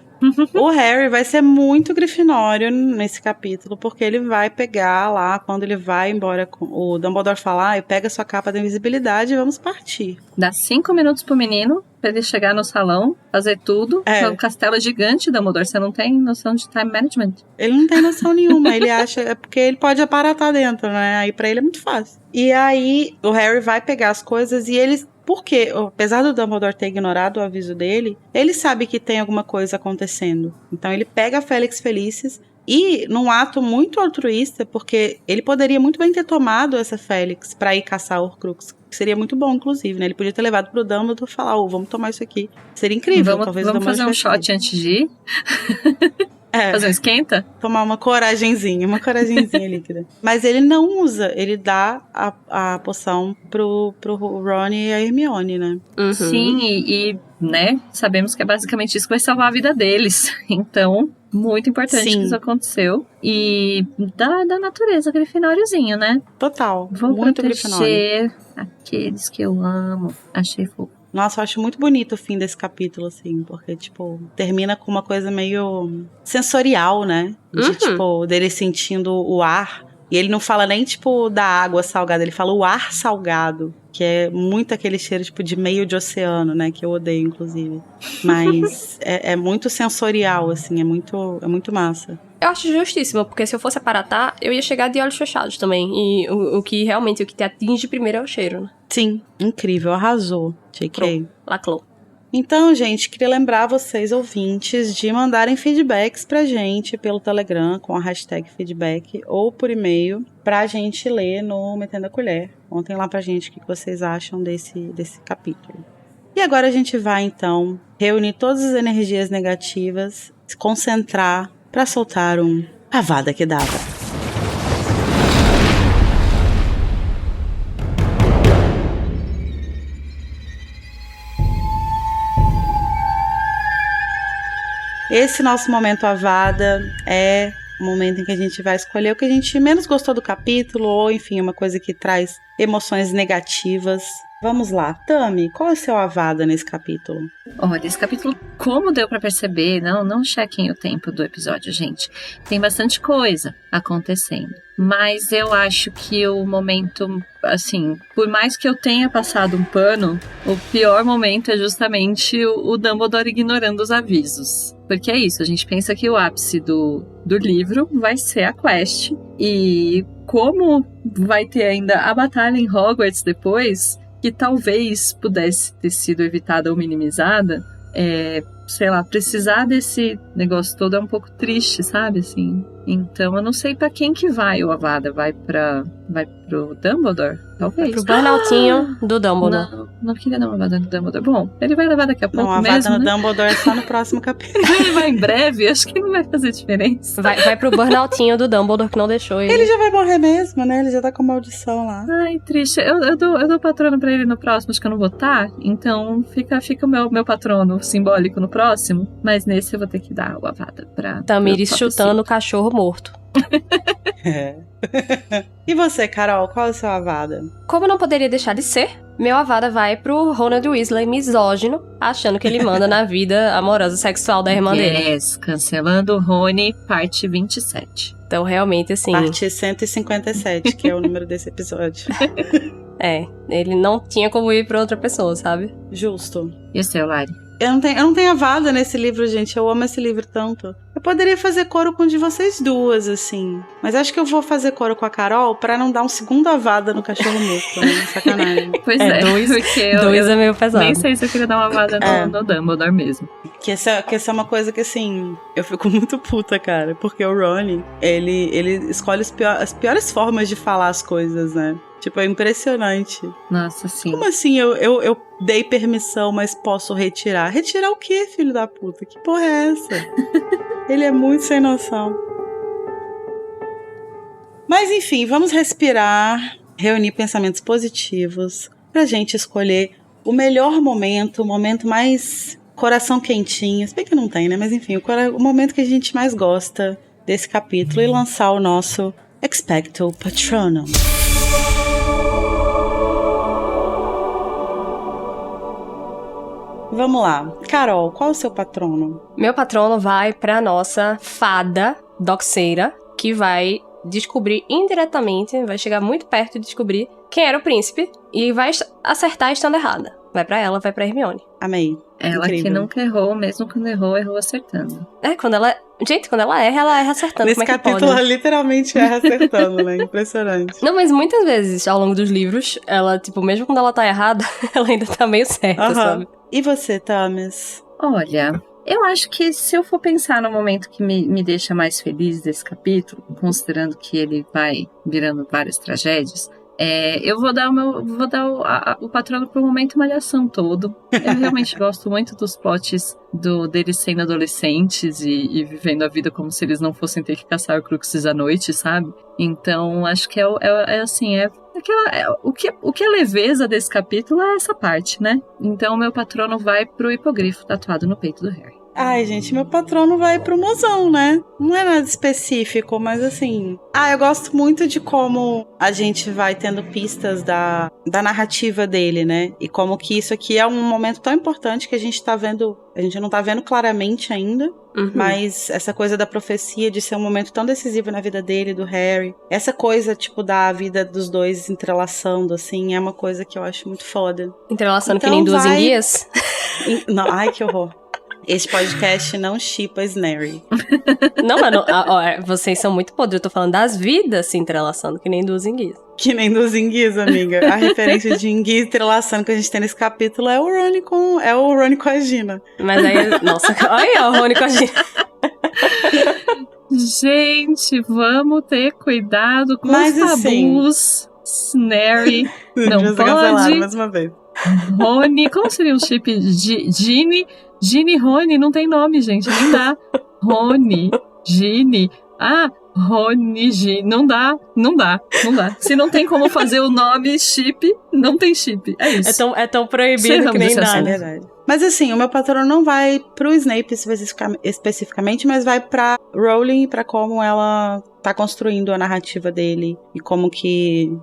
o Harry vai ser muito grifinório nesse capítulo, porque ele vai pegar lá, quando ele vai embora, o Dumbledore falar, pega sua capa da invisibilidade e vamos partir. Dá 5 minutos pro menino, pra ele chegar no salão, fazer tudo. O castelo é gigante, Dumbledore, você não tem noção de time management. Ele não tem noção nenhuma, ele acha, porque ele pode aparatar dentro, né, aí pra ele é muito fácil. E aí, o Harry vai pegar as coisas e eles... Porque, apesar do Dumbledore ter ignorado o aviso dele, ele sabe que tem alguma coisa acontecendo. Então ele pega a Félix Felicis e, num ato muito altruísta, porque ele poderia muito bem ter tomado essa Félix pra ir caçar o Horcrux, que seria muito bom, inclusive, né? Ele podia ter levado pro Dumbledore e falar, vamos tomar isso aqui. Seria incrível, talvez. Vamos fazer um shot antes de ir? Fazer um esquenta? Tomar uma coragenzinha líquida. Mas ele não usa, ele dá a poção pro Ron e a Hermione, né? Sim, e né, sabemos que é basicamente isso que vai salvar a vida deles. Então, muito importante que isso aconteceu. E da natureza grifinóriozinho, né? Total, vou muito proteger aqueles que eu amo. Achei fofo. Nossa, eu acho muito bonito o fim desse capítulo, assim, porque, tipo, termina com uma coisa meio sensorial, né? De, tipo, dele sentindo o ar. E ele não fala nem, tipo, da água salgada, ele fala o ar salgado, que é muito aquele cheiro, tipo, de meio de oceano, né? Que eu odeio, inclusive. Mas é muito sensorial, assim, é muito massa. Eu acho justíssimo, porque se eu fosse aparatar, eu ia chegar de olhos fechados também. E o que realmente, o que te atinge primeiro é o cheiro, né? Sim, incrível, arrasou, JK. Laclou. Então, gente, queria lembrar vocês, ouvintes, de mandarem feedbacks pra gente pelo Telegram, com a hashtag feedback, ou por e-mail, pra gente ler no Metendo a Colher. Contem lá pra gente o que vocês acham desse capítulo. E agora a gente vai, então, reunir todas as energias negativas, se concentrar pra soltar um Avada Kedavra. Esse nosso momento Avada é o momento em que a gente vai escolher o que a gente menos gostou do capítulo, ou enfim, uma coisa que traz emoções negativas. Vamos lá, Tami, qual é o seu Avada nesse capítulo? Olha, esse capítulo, como deu pra perceber, não chequem o tempo do episódio, gente. Tem bastante coisa acontecendo. Mas eu acho que o momento, assim, por mais que eu tenha passado um pano, o pior momento é justamente o Dumbledore ignorando os avisos. Porque é isso, a gente pensa que o ápice do livro vai ser a quest. E como vai ter ainda a batalha em Hogwarts depois, que talvez pudesse ter sido evitada ou minimizada, sei lá, precisar desse negócio todo é um pouco triste, sabe, assim. Então, eu não sei pra quem que vai o Avada. Vai pro Dumbledore? Talvez. Vai pro burnoutinho do Dumbledore. Não queria dar uma Avada no Dumbledore. Bom, ele vai levar daqui a pouco mesmo, Avada no né? Dumbledore só no próximo capítulo. Ele vai em breve, acho que não vai fazer diferença. Vai pro burnoutinho do Dumbledore que não deixou ele. Ele já vai morrer mesmo, né? Ele já tá com maldição lá. Ai, triste. Eu dou patrono pra ele no próximo, acho que eu não vou estar. Então, fica o meu patrono simbólico no próximo. Mas nesse eu vou ter que dar o Avada pra... Tamiris chutando o cachorro morto. É. E você, Carol, qual é o seu Avada? Como não poderia deixar de ser, meu Avada vai pro Ronald Weasley misógino, achando que ele manda na vida amorosa sexual da irmã dele. Cancelando o Rony, parte 27. Então, realmente, assim... Parte 157, que é o número desse episódio. Ele não tinha como ir pra outra pessoa, sabe? Justo. E o seu, Lari? Eu não tenho Avada nesse livro, gente. Eu amo esse livro tanto. Eu poderia fazer coro com um de vocês duas, assim. Mas acho que eu vou fazer coro com a Carol pra não dar um segundo Avada no cachorro morto, né? Sacanagem. Pois é, porque dois é meio pesado. Nem sei se eu queria dar uma Avada no Dumbledore mesmo. Que essa é uma coisa que, assim, eu fico muito puta, cara. Porque o Ronnie, ele escolhe as piores formas de falar as coisas, né? Tipo, é impressionante. Nossa, sim. Como assim eu dei permissão, mas posso retirar? Retirar o quê, filho da puta? Que porra é essa? Ele é muito sem noção. Mas enfim, vamos respirar, reunir pensamentos positivos pra gente escolher o melhor momento, o momento mais coração quentinho. Se bem que não tem, né? Mas enfim, o momento que a gente mais gosta desse capítulo e lançar o nosso Expecto Patronum. Vamos lá. Carol, qual é o seu patrono? Meu patrono vai pra nossa fada doxeira, que vai descobrir indiretamente, vai chegar muito perto de descobrir quem era o príncipe e vai acertar estando errada. Vai pra ela, vai pra Hermione. Amei. Ela Incrível. que nunca errou, mesmo quando errou acertando. Quando ela erra acertando. Nesse como é que capítulo, pode? ela literalmente erra acertando, né? Impressionante. Não, mas muitas vezes, ao longo dos livros, ela, tipo, mesmo quando ela tá errada, ela ainda tá meio certa, sabe? E você, Thames? Olha, eu acho que se eu for pensar no momento que me deixa mais feliz desse capítulo, considerando que ele vai virando várias tragédias, eu vou dar o patrono pro momento malhação todo. Eu realmente gosto muito dos plots deles sendo adolescentes e vivendo a vida como se eles não fossem ter que caçar Cruxes à noite, sabe? Então, acho que o que é leveza desse capítulo é essa parte, né? Então, meu patrono vai pro hipogrifo tatuado no peito do Harry. Ai, gente, meu patrono vai pro mozão, né? Não é nada específico, mas assim... eu gosto muito de como a gente vai tendo pistas da narrativa dele, né? E como que isso aqui é um momento tão importante que a gente tá vendo... A gente não tá vendo claramente ainda, mas essa coisa da profecia de ser um momento tão decisivo na vida dele, do Harry. Essa coisa, tipo, da vida dos dois entrelaçando, assim, é uma coisa que eu acho muito foda. Entrelaçando Então que nem duas vai... enguias? Não, ai, que horror. Esse podcast não shippa Snerry. Não, mano, vocês são muito podres. Eu tô falando das vidas se entrelaçando, que nem dos enguis. Que nem dos enguis, amiga. A referência de enguis entrelaçando que a gente tem nesse capítulo é o Rony com a Gina. Mas aí, nossa, olha o Rony com a Gina. Gente, vamos ter cuidado com os tabus. Snerry não pode. Mais uma vez. Rony, como seria um chip? Ginny e Rony, não tem nome, gente, nem dá. Rony, Ginny, Rony, Ginny, não dá. Se não tem como fazer o nome chip, não tem chip, é isso. É tão proibido que nem dá, é verdade. Mas assim, o meu patrono não vai pro Snape especificamente, mas vai pra Rowling, pra como ela tá construindo a narrativa dele. E como que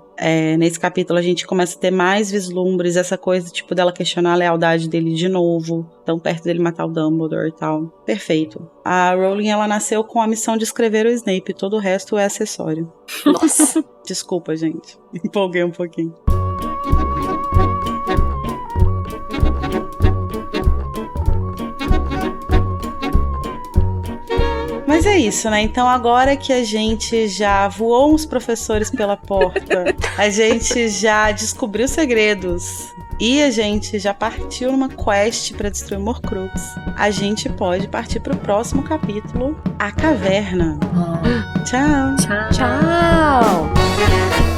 nesse capítulo a gente começa a ter mais vislumbres, essa coisa tipo dela questionar a lealdade dele de novo, tão perto dele matar o Dumbledore e tal. Perfeito. A Rowling, ela nasceu com a missão de escrever o Snape, todo o resto é acessório. Nossa. Desculpa, gente. Empolguei um pouquinho. Mas é isso, né? Então agora que a gente já voou uns professores pela porta, a gente já descobriu segredos e a gente já partiu numa quest pra destruir o Horcrux, a gente pode partir pro próximo capítulo, A Caverna. Tchau! Tchau!